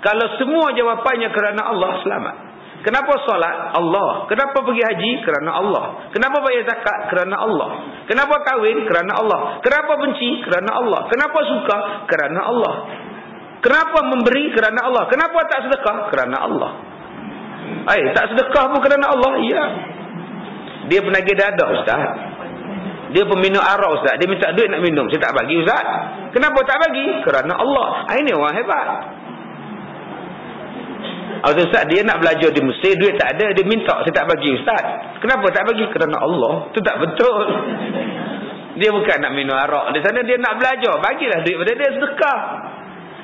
Kalau semua jawapannya kerana Allah, selamat. Kenapa solat? Allah. Kenapa pergi haji? Kerana Allah. Kenapa bayar zakat? Kerana Allah. Kenapa kahwin? Kerana Allah. Kenapa benci? Kerana Allah. Kenapa suka? Kerana Allah. Kenapa memberi? Kerana Allah. Kenapa tak sedekah? Kerana Allah. Tak sedekah pun kerana Allah? Ya. Dia penagih dada Ustaz. Dia peminum arak Ustaz. Dia minta duit nak minum. Saya tak bagi Ustaz. Kenapa tak bagi? Kerana Allah. Ini orang hebat. Ustaz, dia nak belajar di Mesir, duit tak ada, dia minta, saya tak bagi Ustaz. Kenapa tak bagi? Kerana Allah. Itu tak betul. Dia bukan nak minum arak di sana, dia nak belajar. Bagilah duit pada dia, sedekah.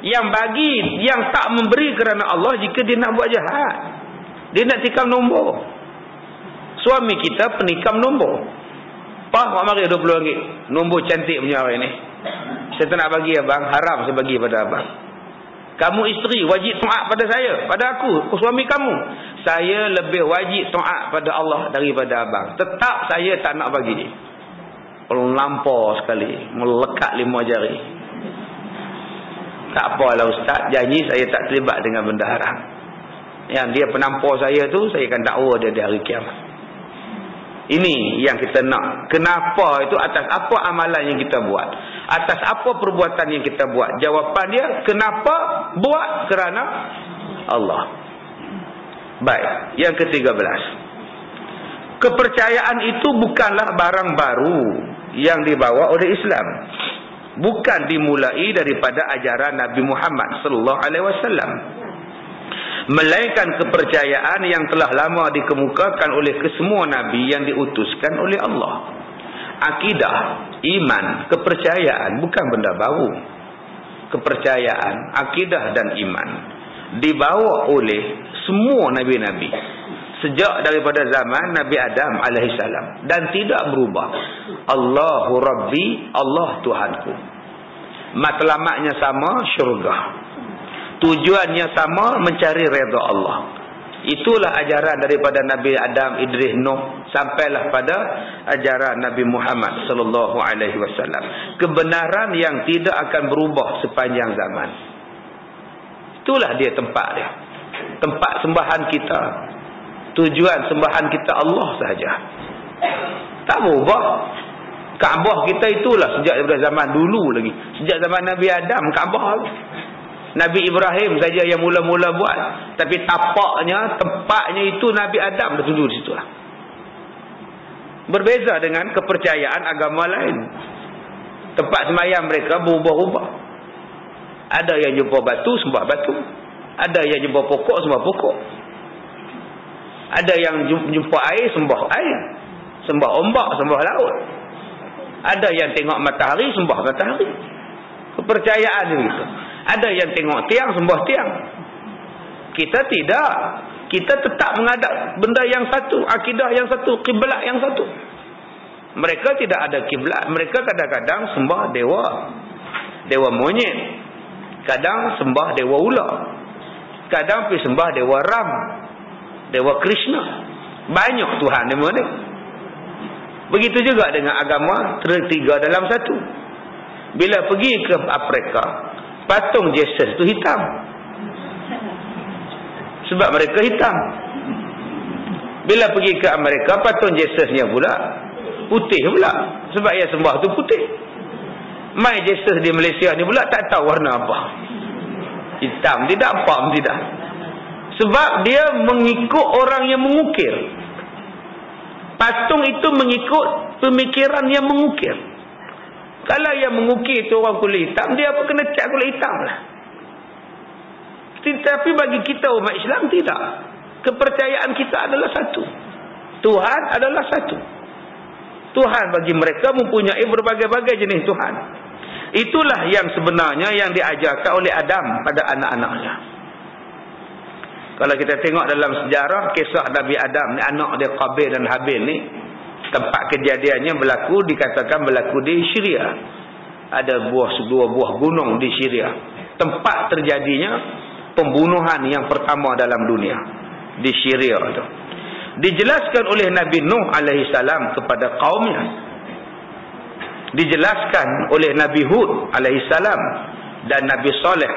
Yang bagi, yang tak memberi kerana Allah jika dia nak buat jahat. Dia nak tikam nombor. Suami kita penikam nombor. Pak, mari RM20. Nombor cantik punya hari ni. Saya tak nak bagi abang, haram saya bagi pada abang. Kamu isteri wajib taat pada saya, pada aku, suami kamu. Saya lebih wajib taat pada Allah daripada abang. Tetap saya tak nak bagi dia. Kalau lampau sekali, melekat 5 jari. Tak apalah Ustaz, janji saya tak terlibat dengan benda haram. Yang dia penampar saya tu, saya akan dakwa dia di hari kiamat. Ini yang kita nak. Kenapa itu? Atas apa amalan yang kita buat? Atas apa perbuatan yang kita buat? Jawapan dia, kenapa buat? Kerana Allah. Baik, yang ke-13. Kepercayaan itu bukanlah barang baru yang dibawa oleh Islam. Bukan dimulai daripada ajaran Nabi Muhammad sallallahu alaihi wasallam. Melainkan kepercayaan yang telah lama dikemukakan oleh kesemua Nabi yang diutuskan oleh Allah. Akidah, iman, kepercayaan bukan benda baru. Kepercayaan, akidah dan iman dibawa oleh semua Nabi-Nabi. Sejak daripada zaman Nabi Adam alaihissalam. Dan tidak berubah. Allahu Rabbi, Allah Tuhanku. Matlamatnya sama, syurga. Tujuannya sama, mencari redha Allah. Itulah ajaran daripada Nabi Adam, Idris, Nuh, sampailah pada ajaran Nabi Muhammad sallallahu alaihi wasallam. Kebenaran yang tidak akan berubah sepanjang zaman. Itulah dia tempat dia. Tempat sembahan kita. Tujuan sembahan kita Allah sahaja. Tak berubah. Kaabah kita itulah sejak daripada zaman dulu lagi. Sejak zaman Nabi Adam, Kaabah. Nabi Ibrahim saja yang mula-mula buat. Tapi tapaknya, tempatnya itu Nabi Adam dah duduk di situ lah. Berbeza dengan kepercayaan agama lain. Tempat sembahyang mereka berubah-ubah. Ada yang jumpa batu, sembah batu. Ada yang jumpa pokok, sembah pokok. Ada yang jumpa air, sembah air. Sembah ombak, sembah laut. Ada yang tengok matahari, sembah matahari. Kepercayaan itu. Ada yang tengok tiang, sembah tiang. Kita tidak. Kita tetap menghadap benda yang satu, akidah yang satu, kiblat yang satu. Mereka tidak ada kiblat. Mereka kadang-kadang sembah dewa. Dewa monyet. Kadang sembah dewa ular. Kadang pergi sembah dewa Ram. Dewa Krishna. Banyak Tuhan di mana. Begitu juga dengan agama tiga dalam satu. Bila pergi ke Afrika, patung Yesus tu hitam. Sebab mereka hitam. Bila pergi ke Amerika, patung Yesusnya pula putih pula. Sebab yang sembah tu putih. Mai Yesus di Malaysia ni pula tak tahu warna apa. Hitam tidak, apa tidak. Sebab dia mengikut orang yang mengukir. Patung itu mengikut pemikiran yang mengukir. Kalau yang mengukir itu orang kulit hitam, dia apa kena cat kulit hitam lah. Tetapi bagi kita umat Islam tidak. Kepercayaan kita adalah satu. Tuhan adalah satu. Tuhan bagi mereka mempunyai berbagai-bagai jenis Tuhan. Itulah yang sebenarnya yang diajarkan oleh Adam pada anak-anaknya. Kalau kita tengok dalam sejarah kisah Nabi Adam ni, anak dia Qabil dan Habil ni, tempat kejadiannya berlaku, dikatakan berlaku di Syria. Ada dua buah gunung di Syria. Tempat terjadinya pembunuhan yang pertama dalam dunia di Syria itu. Dijelaskan oleh Nabi Nuh alaihi salam kepada kaumnya. Dijelaskan oleh Nabi Hud alaihi salam dan Nabi Saleh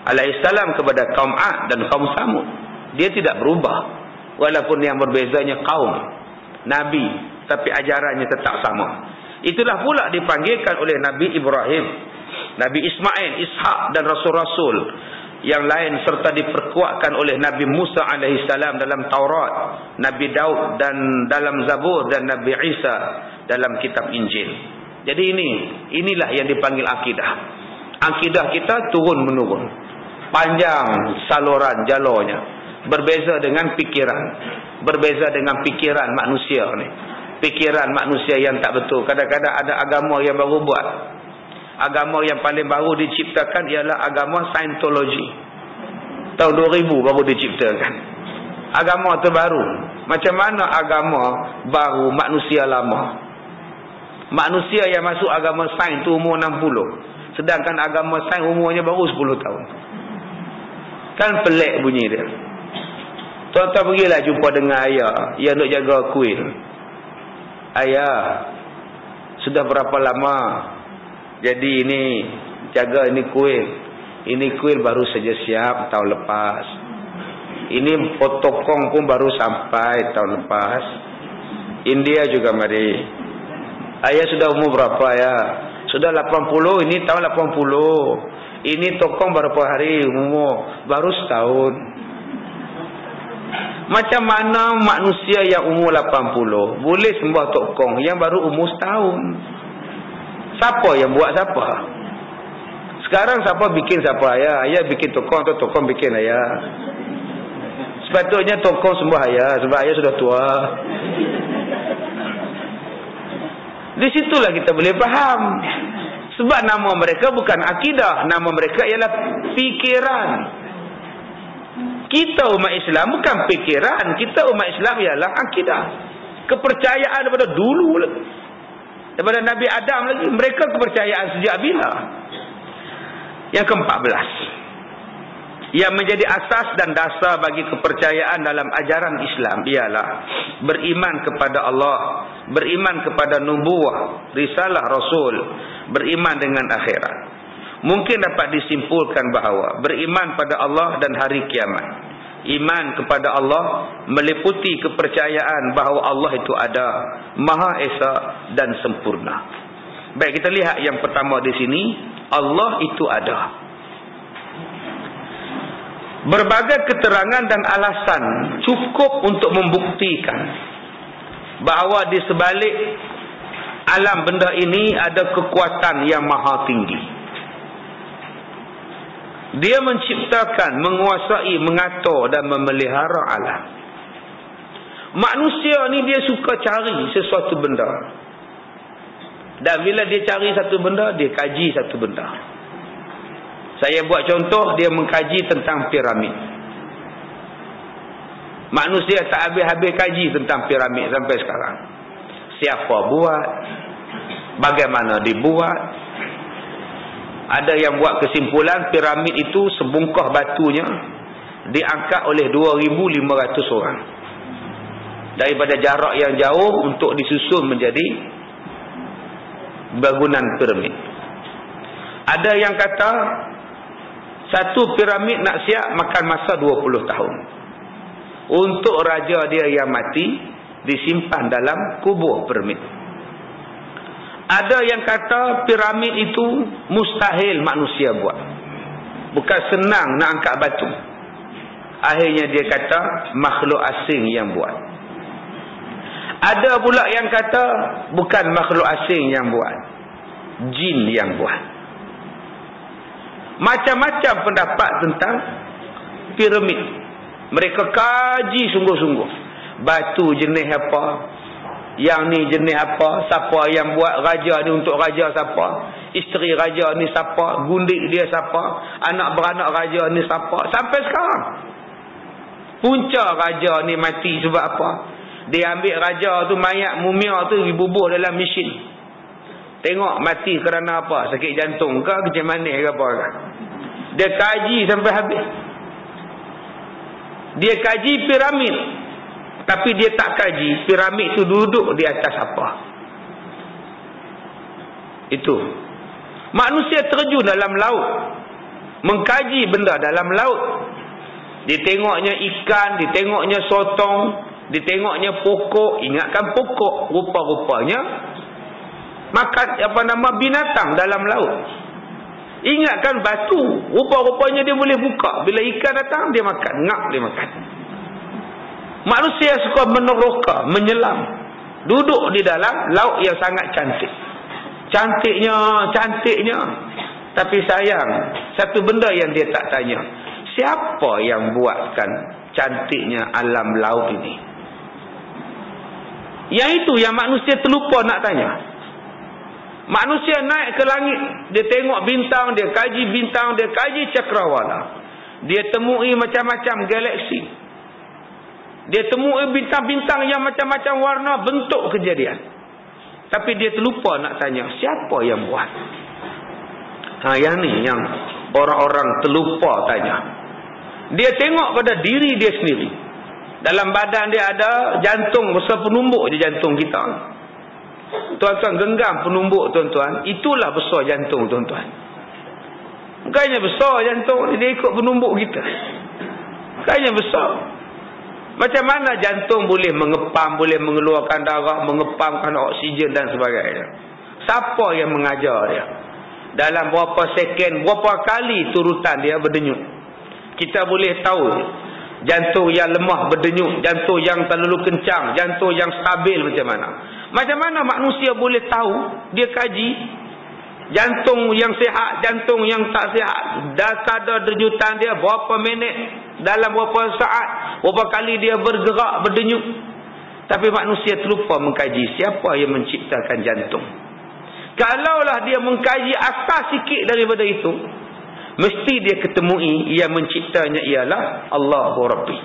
alaihi salam kepada kaum Ad dan kaum Samud. Dia tidak berubah walaupun yang berbezanya kaum Nabi, tapi ajarannya tetap sama. Itulah pula dipanggilkan oleh Nabi Ibrahim, Nabi Ismail, Ishak dan Rasul-Rasul yang lain, serta diperkuatkan oleh Nabi Musa alaihissalam dalam Taurat, Nabi Daud dan dalam Zabur, dan Nabi Isa dalam kitab Injil. Jadi inilah yang dipanggil akidah. Akidah kita turun-menurun, panjang saluran jalurnya. Berbeza dengan pikiran. Berbeza dengan pikiran manusia ni. Pikiran manusia yang tak betul. Kadang-kadang ada agama yang baru buat. Agama yang paling baru diciptakan ialah agama Scientology. Tahun 2000 baru diciptakan. Agama terbaru. Macam mana agama baru manusia lama? Manusia yang masuk agama sains tu umur 60. Sedangkan agama sains umurnya baru 10 tahun. Kan pelik bunyi dia. Tuan-tuan pergilah jumpa dengan ayah yang nak jaga kuil. Ayah, sudah berapa lama jadi ini jaga ini kuil? Ini kuil baru saja siap tahun lepas. Ini potokong pun baru sampai tahun lepas. India juga mari. Ayah sudah umur berapa ya? Sudah 80, ini tahun 80. Ini tokong berapa hari umur? Baru setahun. Macam mana manusia yang umur 80 boleh sembah tokong yang baru umur setahun? Siapa yang buat siapa? Sekarang siapa bikin siapa? Ayah bikin tokong atau tokong bikin ayah? Sepatutnya tokong sembah ayah sebab ayah sudah tua. Di situlah kita boleh faham. Sebab nama mereka bukan akidah, nama mereka ialah fikiran. Kita umat Islam bukan fikiran, kita umat Islam ialah akidah. Kepercayaan daripada dulu lagi. Daripada Nabi Adam lagi. Mereka kepercayaan sejak bila? Yang ke-14. Yang menjadi asas dan dasar bagi kepercayaan dalam ajaran Islam ialah beriman kepada Allah, beriman kepada nubuwah, risalah Rasul, beriman dengan akhirat. Mungkin dapat disimpulkan bahawa beriman pada Allah dan hari kiamat, iman kepada Allah meliputi kepercayaan bahawa Allah itu ada, Maha Esa dan sempurna. Baik, kita lihat yang pertama di sini, Allah itu ada. Berbagai keterangan dan alasan cukup untuk membuktikan bahawa di sebalik alam benda ini ada kekuatan yang maha tinggi. Dia menciptakan, menguasai, mengatur dan memelihara alam. Manusia ni dia suka cari sesuatu benda. Dan bila dia cari satu benda, dia kaji satu benda. Saya buat contoh, dia mengkaji tentang piramid. Manusia tak habis-habis kaji tentang piramid sampai sekarang. Siapa buat? Bagaimana dibuat? Ada yang buat kesimpulan piramid itu sebungkah batunya diangkat oleh 2,500 orang. Daripada jarak yang jauh untuk disusun menjadi bangunan piramid. Ada yang kata satu piramid nak siap makan masa 20 tahun. Untuk raja dia yang mati disimpan dalam kubur piramid. Ada yang kata piramid itu mustahil manusia buat. Bukan senang nak angkat batu. Akhirnya dia kata makhluk asing yang buat. Ada pula yang kata bukan makhluk asing yang buat, jin yang buat. Macam-macam pendapat tentang piramid. Mereka kaji sungguh-sungguh. Batu jenis apa, yang ni jenis apa, siapa yang buat, raja ni untuk raja siapa, isteri raja ni siapa, gundik dia siapa, anak beranak raja ni siapa. Sampai sekarang punca raja ni mati sebab apa? Dia ambil raja tu, mayat mumia tu dibubuh dalam mesin. Tengok mati kerana apa? Sakit jantung ke, kecil manis ke apa ke? Dia kaji sampai habis. Dia kaji piramid. Tapi dia tak kaji piramid tu duduk di atas apa. Itu. Manusia terjun dalam laut. Mengkaji benda dalam laut. Ditengoknya ikan, ditengoknya sotong, ditengoknya pokok. Ingatkan pokok. Rupa-rupanya makan binatang dalam laut. Ingatkan batu, rupa-rupanya dia boleh buka. Bila ikan datang dia makan, ngap dia makan. Manusia suka meneroka, menyelam, duduk di dalam laut yang sangat cantik. Cantiknya. Tapi sayang, satu benda yang dia tak tanya, siapa yang buatkan cantiknya alam laut ini? Yang itu yang manusia terlupa nak tanya. Manusia naik ke langit, dia tengok bintang, dia kaji cakrawala. Dia temui macam-macam galaksi. Dia temui bintang-bintang yang macam-macam warna, bentuk kejadian. Tapi dia terlupa nak tanya, siapa yang buat? Yang ni yang orang-orang terlupa tanya. Dia tengok pada diri dia sendiri. Dalam badan dia ada jantung besar penumbuk je jantung kita. Tuan-tuan, genggam penumbuk tuan-tuan, itulah besar jantung tuan-tuan. Bukannya besar jantung, dia ikut penumbuk kita. Bukannya besar. Macam mana jantung boleh mengepam, boleh mengeluarkan darah, mengepamkan oksigen dan sebagainya? Siapa yang mengajar dia? Dalam berapa seken, berapa kali turutan dia berdenyut. Kita boleh tahu jantung yang lemah berdenyut, jantung yang terlalu kencang, jantung yang stabil macam mana. Macam mana manusia boleh tahu? Dia kaji jantung yang sihat, jantung yang tak sihat, dan kadar denyutan dia berapa minit, dalam berapa saat, berapa kali dia bergerak, berdenyut. Tapi manusia terlupa mengkaji siapa yang menciptakan jantung. Kalaulah dia mengkaji asas sikit daripada itu, mesti dia ketemui yang menciptanya ialah Allahu Rabbi.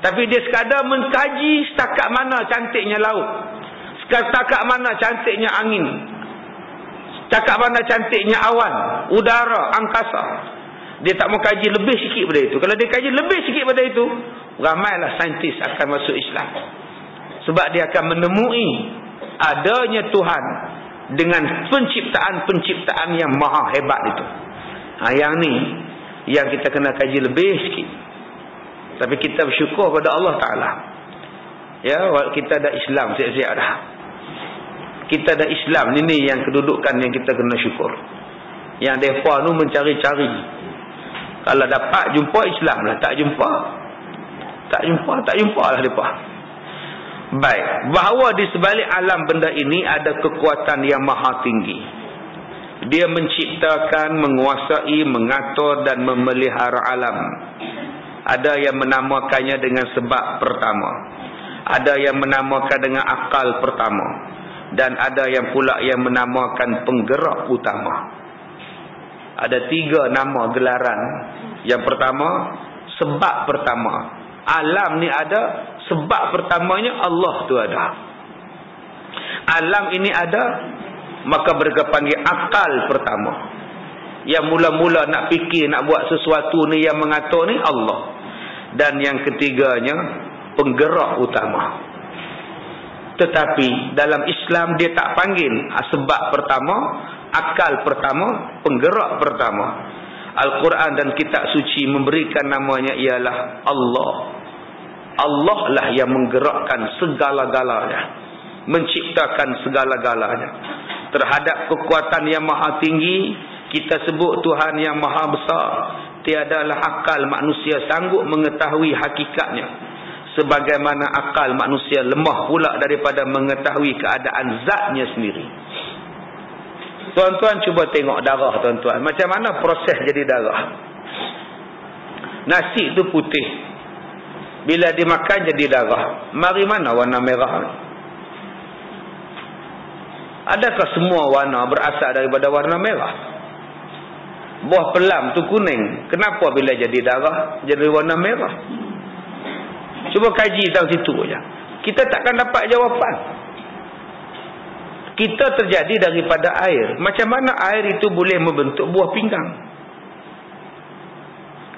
Tapi dia sekadar mengkaji setakat mana cantiknya laut, setakat mana cantiknya angin, setakat mana cantiknya awan, udara, angkasa. Dia tak mau kaji lebih sikit pada itu. Kalau dia kaji lebih sikit pada itu, ramailah saintis akan masuk Islam. Sebab dia akan menemui adanya Tuhan dengan penciptaan-penciptaan yang maha hebat itu. Yang ni yang kita kena kaji lebih sikit. Tapi kita bersyukur pada Allah Ta'ala. Ya, kita ada Islam siap-siap dah. Kita ada Islam ni yang kedudukan yang kita kena syukur. Yang mereka tu mencari-cari. Kalau dapat jumpa Islam lah, tak jumpa lah mereka. Baik, bahawa di sebalik alam benda ini ada kekuatan yang maha tinggi. Dia menciptakan, menguasai, mengatur dan memelihara alam. Ada yang menamakannya dengan sebab pertama. Ada yang menamakan dengan akal pertama. Dan ada yang pula yang menamakan penggerak utama. Ada 3 nama gelaran. Yang pertama, sebab pertama. Alam ni ada, sebab pertamanya Allah tu ada. Alam ini ada, maka mereka panggil akal pertama. Yang mula-mula nak fikir, nak buat sesuatu ni, yang mengatur ni Allah. Dan yang ketiganya, penggerak utama. Tetapi dalam Islam dia tak panggil sebab pertama, akal pertama, penggerak pertama. Al-Quran dan kitab suci memberikan namanya ialah Allah. Allah lah yang menggerakkan segala-galanya, menciptakan segala-galanya. Terhadap kekuatan yang maha tinggi, kita sebut Tuhan yang maha besar. Tiadalah akal manusia sanggup mengetahui hakikatnya, sebagaimana akal manusia lemah pula daripada mengetahui keadaan zatnya sendiri. Tuan-tuan cuba tengok darah, tuan-tuan. Macam mana proses jadi darah? Nasi itu putih. Bila dimakan jadi darah. Mari mana warna merah? Adakah semua warna berasal daripada warna merah? Buah pelam tu kuning. Kenapa bila jadi darah jadi warna merah? Cuba kaji tahu situ saja. Kita takkan dapat jawapan. Kita terjadi daripada air. Macam mana air itu boleh membentuk buah pinggang?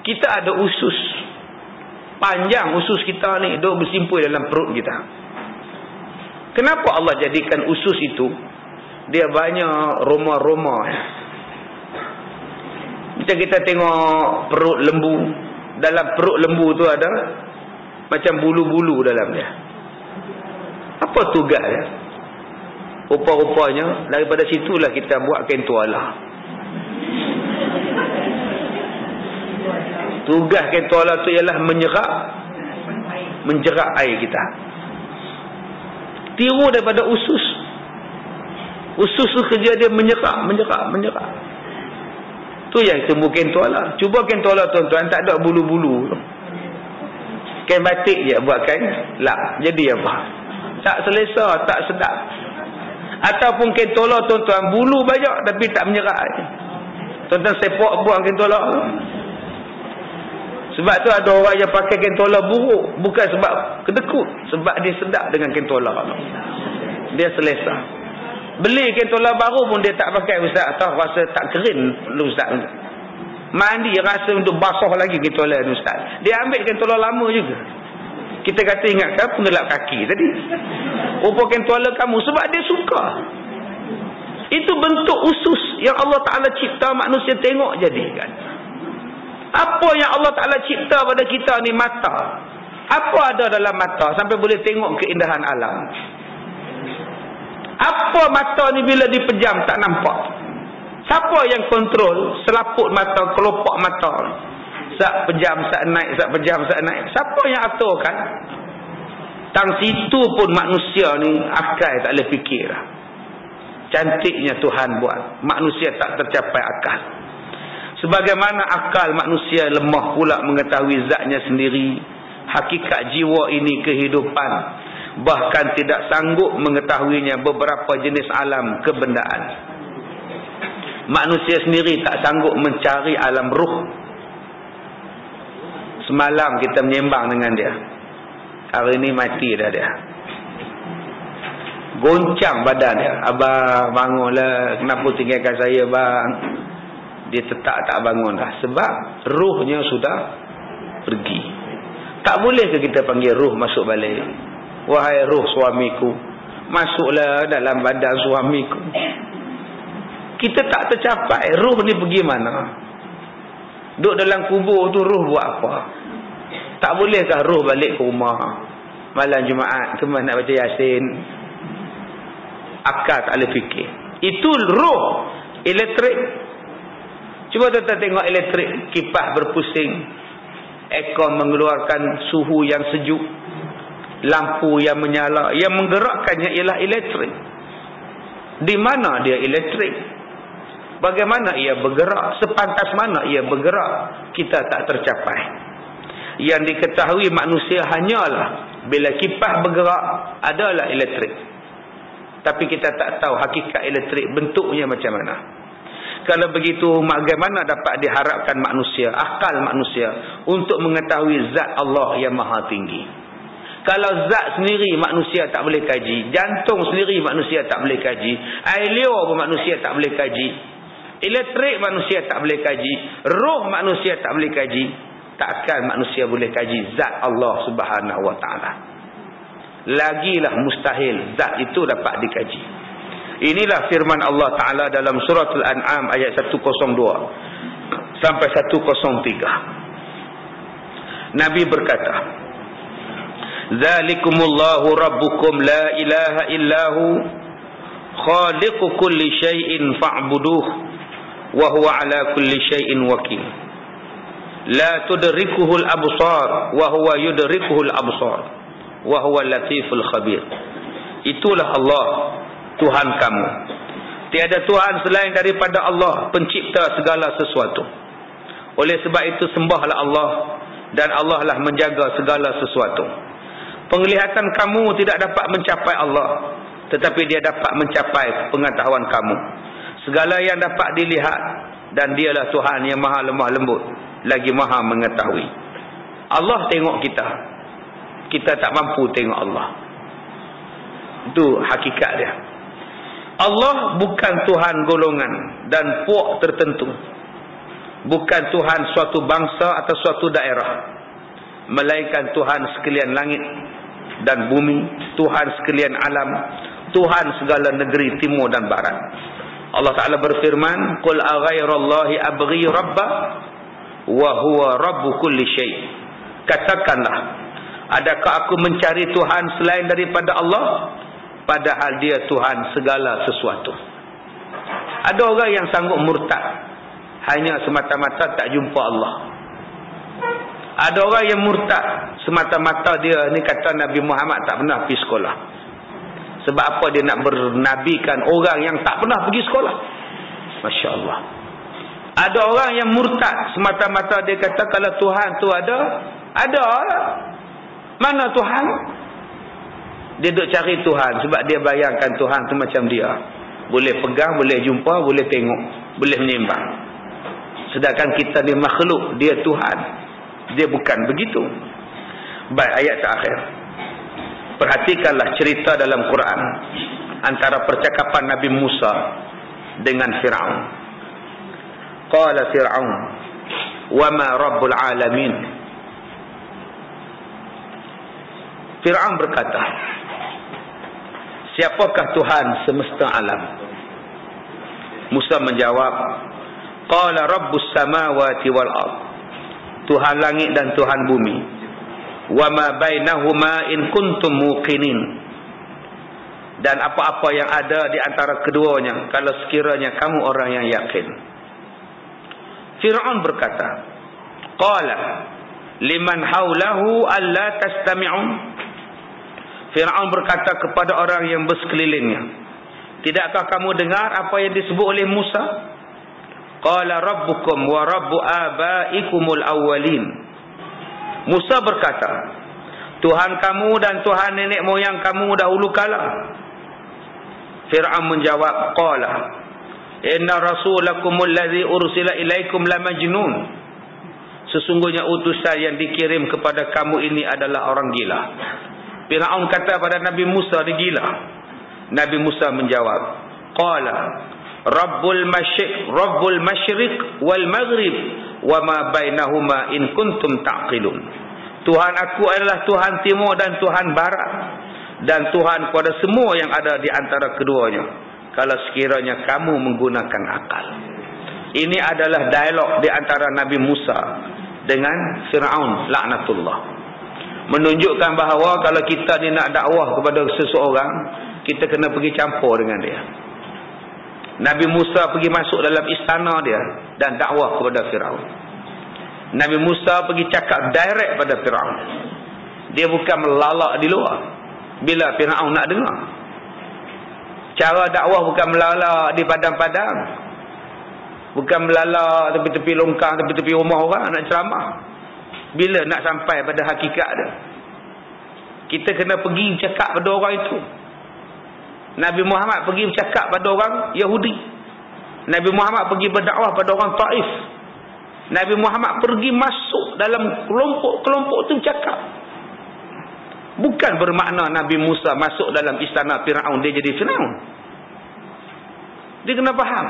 Kita ada usus. Panjang usus kita ni, duk bersimpul dalam perut kita. Kenapa Allah jadikan usus itu, dia banyak roma-roma. Macam kita tengok perut lembu. Dalam perut lembu tu ada macam bulu-bulu dalam dia. Apa tugas dia? Rupa-rupanya daripada situlah kita buat kain tuala. Tugas kain tuala tu ialah menjerak air kita. Tiru daripada usus. Usus tu kerja dia menyerak. Tu yang tumbuh kain tuala. Cuba kain tuala tuan-tuan tak ada bulu-bulu. Kain batik je buat kain lap. Jadi apa? Tak selesa, tak sedap. Ataupun kain tolak tuan-tuan, bulu banyak tapi tak menyerak. Tuan-tuan sepak buang kain tolak. Sebab tu ada orang yang pakai kain tolak buruk. Bukan sebab kedekut. Sebab dia sedap dengan kain tolak. Dia selesa. Beli kain tolak baru pun dia tak pakai, ustaz. Tahu rasa tak kering ustaz. Mandi rasa untuk basah lagi kain tolak ustaz. Dia ambil kain tolak lama juga. Kita kata ingatkan pengelap kaki tadi. Rupakan tuala kamu sebab dia suka. Itu bentuk usus yang Allah Ta'ala cipta manusia tengok jadikan. Apa yang Allah Ta'ala cipta pada kita ni mata. Apa ada dalam mata sampai boleh tengok keindahan alam? Apa mata ni bila dipejam tak nampak? Siapa yang kontrol selaput mata, kelopak mata? Sak pejam, sak naik, sak pejam, sak naik. Siapa yang aturkan? Tang situ pun manusia ni akal tak boleh fikir. Cantiknya Tuhan buat. Manusia tak tercapai akal. Sebagaimana akal manusia lemah pula mengetahui zatnya sendiri. Hakikat jiwa ini kehidupan. Bahkan tidak sanggup mengetahuinya beberapa jenis alam kebendaan. Manusia sendiri tak sanggup mencari alam ruh. Semalam kita menyembang dengan dia. Hari ini mati dah dia. Goncang badan dia. Abang bangunlah. Kenapa tinggalkan saya bang? dia tetap tak bangun dah. Sebab ruhnya sudah pergi. Tak boleh ke kita panggil ruh masuk balik? Wahai ruh suamiku, masuklah dalam badan suamiku. Kita tak tercapai. Ruh ni pergi mana? Duduk dalam kubur tu ruh buat apa? Tak bolehkah ruh balik ke rumah malam Jumaat ke mana nak baca Yasin? Akal tak boleh fikir. Itu ruh elektrik. Cuba tuan-tuan tengok elektrik, kipas berpusing, aircon mengeluarkan suhu yang sejuk, lampu yang menyala, yang menggerakkannya ialah elektrik. Di mana dia elektrik? Bagaimana ia bergerak? Sepantas mana ia bergerak? Kita tak tercapai. Yang diketahui manusia hanyalah bila kipas bergerak adalah elektrik. Tapi kita tak tahu hakikat elektrik bentuknya macam mana. Kalau begitu, bagaimana dapat diharapkan manusia, akal manusia untuk mengetahui zat Allah yang maha tinggi? Kalau zat sendiri manusia tak boleh kaji, jantung sendiri manusia tak boleh kaji, air liur pun manusia tak boleh kaji, elektrik manusia tak boleh kaji, roh manusia tak boleh kaji, takkan manusia boleh kaji zat Allah Subhanahu wa taala. Lagilah mustahil zat itu dapat dikaji. Inilah firman Allah Taala dalam surah Al-An'am ayat 102 sampai 103. Nabi berkata, "Dzalikumullahu rabbukum la ilaha illahu khaliqu kulli syai'in fa'buduh wa huwa ala kulli syai'in wakil. La tudrikuhul absar wa huwa yudrikuhul absar wa huwa latiful khabir." Itulah Allah, Tuhan kamu. Tiada Tuhan selain daripada Allah, pencipta segala sesuatu. Oleh sebab itu sembahlah Allah, dan Allah lah menjaga segala sesuatu. Penglihatan kamu tidak dapat mencapai Allah, tetapi dia dapat mencapai pengetahuan kamu. Segala yang dapat dilihat, dan dialah Tuhan yang maha lemah lembut, lagi maha mengetahui. Allah tengok kita, kita tak mampu tengok Allah. Itu hakikat dia. Allah bukan Tuhan golongan dan puak tertentu, bukan Tuhan suatu bangsa atau suatu daerah, melainkan Tuhan sekalian langit dan bumi, Tuhan sekalian alam, Tuhan segala negeri timur dan barat. Allah Ta'ala berfirman, "Qul aghairallahi abghi rabba wa huwa rabbu kulli syai'." Katakanlah, adakah aku mencari Tuhan selain daripada Allah, padahal dia Tuhan segala sesuatu. Ada orang yang sanggup murtad hanya semata-mata tak jumpa Allah. Ada orang yang murtad semata-mata dia ni kata Nabi Muhammad tak pernah pergi sekolah. Sebab apa dia nak bernabikan orang yang tak pernah pergi sekolah? Masya Allah. Ada orang yang murtad semata-mata dia kata kalau Tuhan tu ada. Mana Tuhan? Dia duk cari Tuhan sebab dia bayangkan Tuhan tu macam dia. Boleh pegang, boleh jumpa, boleh tengok, boleh menyembah. Sedangkan kita ni makhluk, dia Tuhan. Dia bukan begitu. Baik, ayat terakhir. Perhatikanlah cerita dalam Quran antara percakapan Nabi Musa dengan Fir'aun. Qala Fir'aun, "Wa ma rabbul alamin?" Fir'aun berkata, "Siapakah Tuhan semesta alam?" Musa menjawab, "Qala rabbus samawati wal ard." Tuhan langit dan Tuhan bumi. "Wa ma bainahuma in kuntum muqinin." Dan apa-apa yang ada di antara keduanya kalau sekiranya kamu orang yang yakin. Fir'aun berkata, "Qala liman haulahu alla tastami'un." Fir'aun berkata kepada orang yang bersekelilingnya, "Tidakkah kamu dengar apa yang disebut oleh Musa?" Qala rabbukum wa rabbu abaikumul awwalin. Musa berkata, "Tuhan kamu dan Tuhan nenek moyang kamu dahulu kala." Fir'aun menjawab, "Qala inna rasulakumul ladzi ursila ilaikum la majnun." Sesungguhnya utusan yang dikirim kepada kamu ini adalah orang gila. Fir'aun kata pada Nabi Musa, dia gila. Nabi Musa menjawab, "Qala Rabbul Masyriq wal Maghrib wa ma bainahuma in kuntum ta'qilun. Tuhan aku adalah Tuhan timur dan Tuhan barat, dan Tuhan kepada semua yang ada di antara keduanya, kalau sekiranya kamu menggunakan akal. Ini adalah dialog di antara Nabi Musa dengan Fir'aun laknatullah, menunjukkan bahawa kalau kita ni nak dakwah kepada seseorang, kita kena pergi campur dengan dia. Nabi Musa pergi masuk dalam istana dia dan dakwah kepada Fir'aun. Nabi Musa pergi cakap direct pada Fir'aun. Dia bukan melalak di luar bila Fir'aun nak dengar. Cara dakwah bukan melalak di padang-padang, bukan melalak tepi-tepi longkang, tepi-tepi rumah orang nak ceramah. Bila nak sampai pada hakikat dia, kita kena pergi cakap pada orang itu. Nabi Muhammad pergi bercakap pada orang Yahudi. Nabi Muhammad pergi berdakwah pada orang Taif. Nabi Muhammad pergi masuk dalam kelompok-kelompok itu cakap. Bukan bermakna Nabi Musa masuk dalam istana Fir'aun dia jadi Fir'aun. Dia kena faham.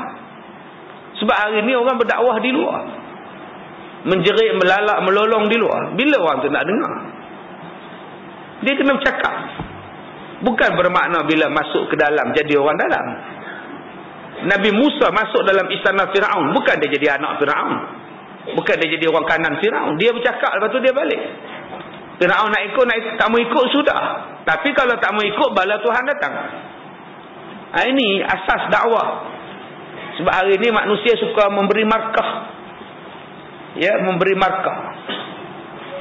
Sebab hari ni orang berdakwah di luar, menjerit, melalak, melolong di luar. Bila orang tu nak dengar? Dia kena bercakap. Bukan bermakna bila masuk ke dalam jadi orang dalam. Nabi Musa masuk dalam istana Fir'aun, bukan dia jadi anak Fir'aun, bukan dia jadi orang kanan Fir'aun. Dia bercakap, lepas tu dia balik. Fir'aun nak ikut, tak mau ikut sudah. Tapi kalau tak mau ikut, bala Tuhan datang. Ini asas dakwah. Sebab hari ni manusia suka memberi markah. Ya, memberi markah.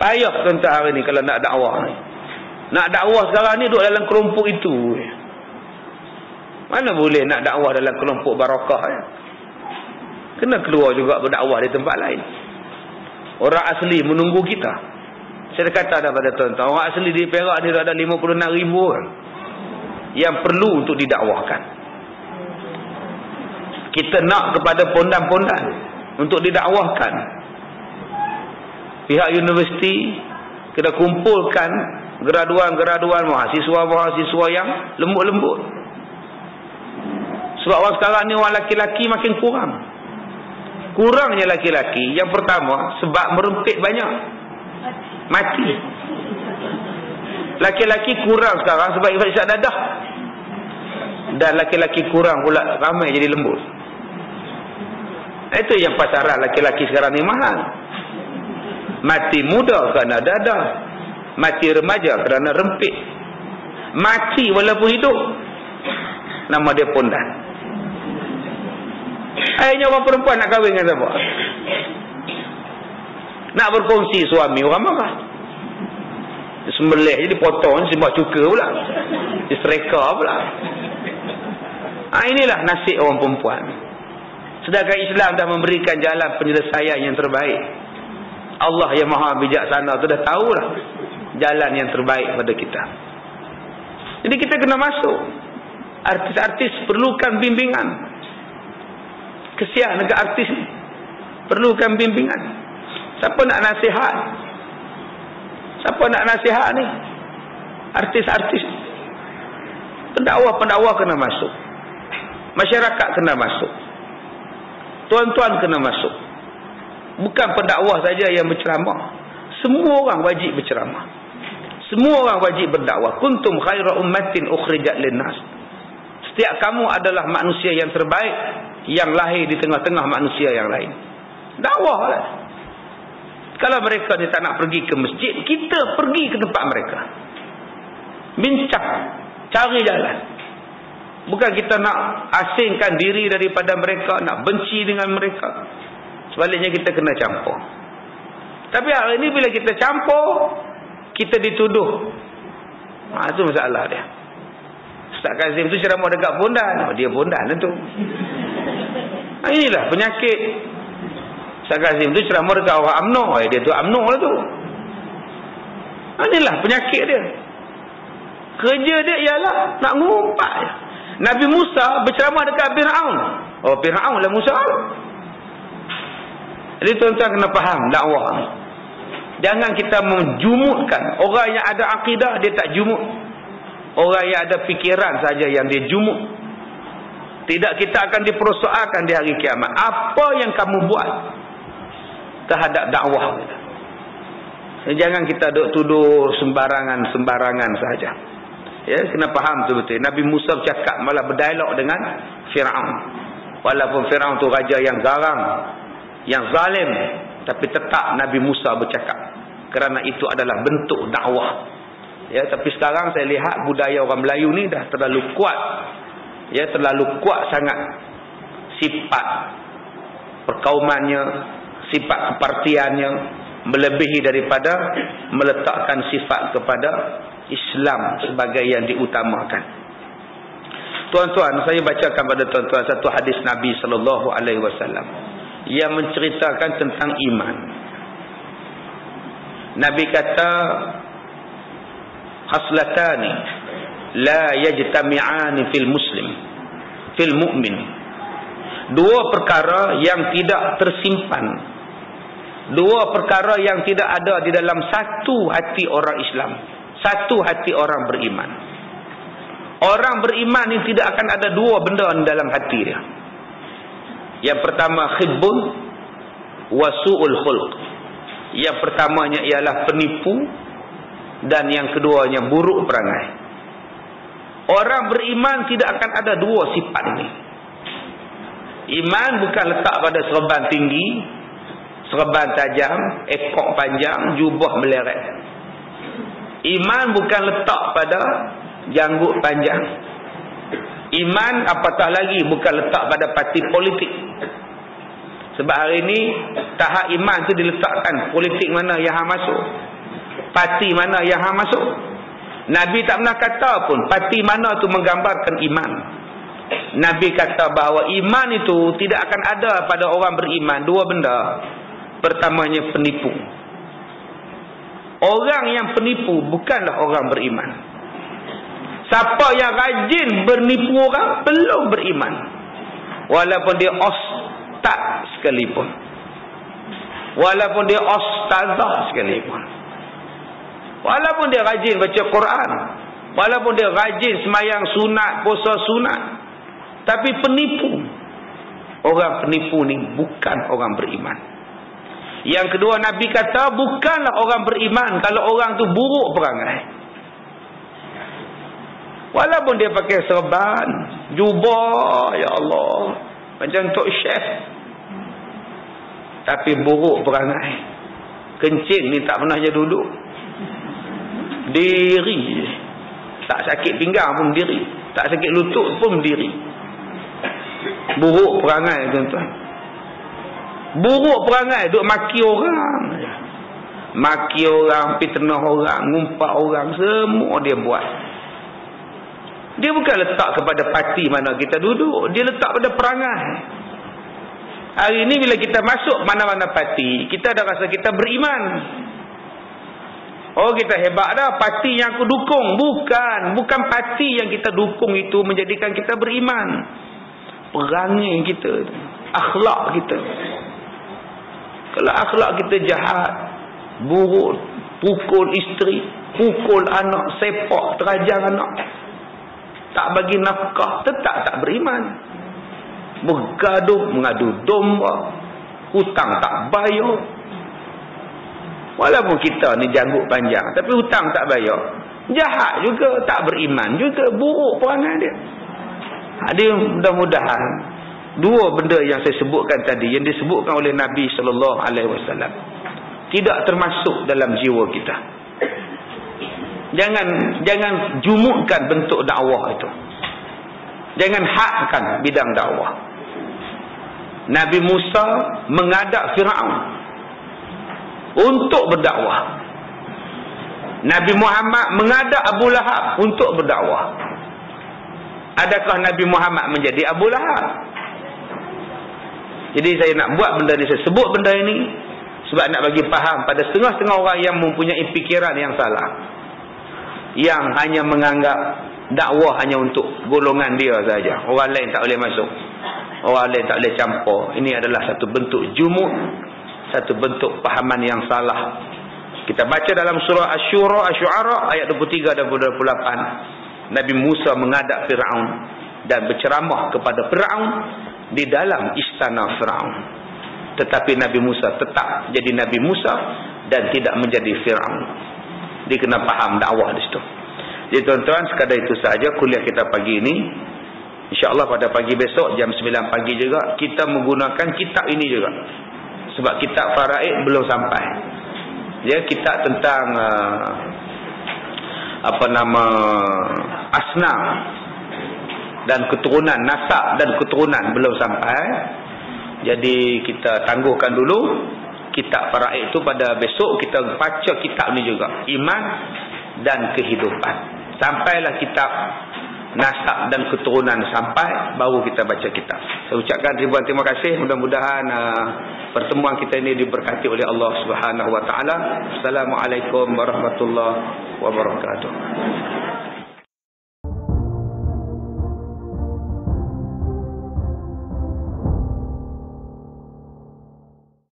Payah tuan-tuan hari ni kalau nak dakwah ni. Nak dakwah sekarang ni duduk dalam kelompok itu. Mana boleh nak dakwah dalam kelompok barakah ya? Kena keluar juga berdakwah di tempat lain. Orang asli menunggu kita. Saya kata dah pada tuan-tuan, orang asli di Perak ni ada 56,000 orang yang perlu untuk didakwahkan. Kita nak kepada pondan-pondan untuk didakwahkan. Pihak universiti kena kumpulkan graduan-graduan, mahasiswa-mahasiswa yang lembut-lembut. Sebab orang sekarang ni orang laki-laki makin kurang. Kurangnya laki-laki, yang pertama sebab merempit banyak, mati. Laki-laki kurang sekarang sebab isap dadah. Dan laki-laki kurang pula, ramai jadi lembut. Itu yang pasaran laki-laki sekarang ni mahal. Mati muda kerana dadah, mati remaja kerana rempit, mati walaupun hidup, nama dia pondan. Akhirnya orang perempuan nak kahwin dengan siapa? Nak berkongsi suami, orang marah. Sembelih jadi potong, sebab cuka pula, disereka pula. Inilah nasib orang perempuan. Sedangkan Islam dah memberikan jalan penyelesaian yang terbaik. Allah yang maha bijaksana tu dah tahulah jalan yang terbaik pada kita. Jadi kita kena masuk. Artis-artis perlukan bimbingan. Kesian dekat artis ni, perlukan bimbingan. Siapa nak nasihat? Siapa nak nasihat ni? Artis-artis. Pendakwa-pendakwa kena masuk. Masyarakat kena masuk. Tuan-tuan kena masuk. Bukan pendakwa saja yang berceramah. Semua orang wajib berceramah. Semua orang wajib berdakwah. Kuntum khaira ummatin ukhrijat linnas. Setiap kamu adalah manusia yang terbaik yang lahir di tengah-tengah manusia yang lain. Dakwahlah. Kalau mereka ni tak nak pergi ke masjid, kita pergi ke tempat mereka. Bincang, cari jalan. Bukan kita nak asingkan diri daripada mereka, nak benci dengan mereka. Sebaliknya kita kena campur. Tapi hari ini bila kita campur, kita dituduh. Itu masalah dia. Ustaz Kazim tu ceramah dekat pondan. Dia pondan tu. Inilah penyakit. Ustaz Kazim tu ceramah dekat orang UMNO. Dia tu UMNO lah tu. Inilah penyakit dia. Kerja dia ialah nak ngumpat. Nabi Musa berceramah dekat Fir'aun. Oh, Fir'aun lah Musa. Jadi tuan-tuan kena faham dakwah. Jangan kita menjumutkan. Orang yang ada akidah dia tak jumut. Orang yang ada fikiran saja yang dia jumut. Tidak kita akan dipersoalkan di hari kiamat. Apa yang kamu buat terhadap dakwah kita. Jangan kita tuduh sembarangan sahaja. Ya, kena faham tu betul. Nabi Musa bercakap malah berdialog dengan Firaun. Walaupun Firaun tu raja yang garang, yang zalim, tapi tetap Nabi Musa bercakap. Kerana itu adalah bentuk dakwah. Ya, tapi sekarang saya lihat budaya orang Melayu ni dah terlalu kuat. Ya, terlalu kuat sangat sifat perkaumannya, sifat kepartiannya, melebihi daripada meletakkan sifat kepada Islam sebagai yang diutamakan. Tuan-tuan, saya bacakan pada tuan-tuan satu hadis Nabi sallallahu alaihi wasallam yang menceritakan tentang iman. Nabi kata, haslatani la yajtami'ani fil muslim fil mu'min. Dua perkara yang tidak tersimpan, dua perkara yang tidak ada di dalam satu hati orang Islam, satu hati orang beriman. Orang beriman ini tidak akan ada dua benda di dalam hati dia. Yang pertama khibbun wa su'ul khulq. Yang pertamanya ialah penipu, dan yang keduanya buruk perangai. Orang beriman tidak akan ada dua sifat ini. Iman bukan letak pada serban tinggi, serban tajam, ekor panjang, jubah meleret. Iman bukan letak pada janggut panjang. Iman apatah lagi bukan letak pada parti politik. Sebab hari ini tahap iman tu diletakkan politik mana yang hang masuk, parti mana yang hang masuk. Nabi tak pernah kata pun parti mana tu menggambarkan iman. Nabi kata bahawa iman itu tidak akan ada pada orang beriman dua benda. Pertamanya penipu. Orang yang penipu bukanlah orang beriman. Siapa yang rajin bernipu orang belum beriman, walaupun dia ustaz sekalipun, walaupun dia ustazah sekalipun, walaupun dia rajin baca Quran, walaupun dia rajin semayang sunat, puasa sunat, tapi penipu. Orang penipu ni bukan orang beriman. Yang kedua, Nabi kata bukanlah orang beriman kalau orang tu buruk perangai. Walaupun dia pakai serban, jubah, ya Allah, macam Tok Syekh, tapi buruk perangai. Kencing ni tak pernah je duduk, diri, tak sakit pinggang pun diri, tak sakit lutut pun diri. Buruk perangai, tuan-tuan. Buruk perangai, duk maki orang, maki orang, fitnah orang, ngumpat orang, semua dia buat. Dia bukan letak kepada parti mana kita duduk, dia letak pada perangai. Hari ini bila kita masuk mana-mana parti, kita dah rasa kita beriman. Oh, kita hebat dah, parti yang aku dukung. Bukan parti yang kita dukung itu menjadikan kita beriman. Perangai kita, akhlak kita. Kalau akhlak kita jahat, buruk, pukul isteri, pukul anak, sepak terajang anak, tak bagi nafkah, tetap tak beriman. Bergaduh, mengadu domba, hutang tak bayar. Walaupun kita ni janggut panjang, tapi hutang tak bayar, jahat juga, tak beriman juga, buruk perangai dia. Dia mudah-mudahan dua benda yang saya sebutkan tadi, yang disebutkan oleh Nabi sallallahu alaihi wasallam, tidak termasuk dalam jiwa kita. Jangan jumutkan bentuk dakwah itu. Jangan hakkan bidang dakwah. Nabi Musa mengadap Firaun untuk berdakwah. Nabi Muhammad mengadap Abu Lahab untuk berdakwah. Adakah Nabi Muhammad menjadi Abu Lahab? Jadi saya nak buat benda ni, saya sebut benda ini sebab nak bagi faham pada setengah-setengah orang yang mempunyai fikiran yang salah, yang hanya menganggap dakwah hanya untuk golongan dia saja, orang lain tak boleh masuk, orang lain tak boleh campur. Ini adalah satu bentuk jumud, satu bentuk fahaman yang salah. Kita baca dalam surah Asy-Syu'ara ayat 23 dan 28, Nabi Musa menghadap Firaun dan berceramah kepada Firaun di dalam istana Firaun. Tetapi Nabi Musa tetap jadi Nabi Musa dan tidak menjadi Firaun. Dia kena faham dakwah di situ. Jadi tuan-tuan, sekadar itu sahaja kuliah kita pagi ini. InsyaAllah pada pagi besok jam 9 pagi juga kita menggunakan kitab ini juga. Sebab kitab Faraid belum sampai. Ya, kitab tentang asnam dan keturunan, nasab dan keturunan belum sampai. Jadi kita tangguhkan dulu kitab Faraid itu. Pada besok kita baca kitab ni juga, iman dan kehidupan. Sampailah kitab nasab dan keturunan sampai, baru kita baca kitab. Saya ucapkan ribuan terima kasih. Mudah-mudahan pertemuan kita ini diberkati oleh Allah Subhanahu wa taala. Assalamualaikum warahmatullahi wabarakatuh.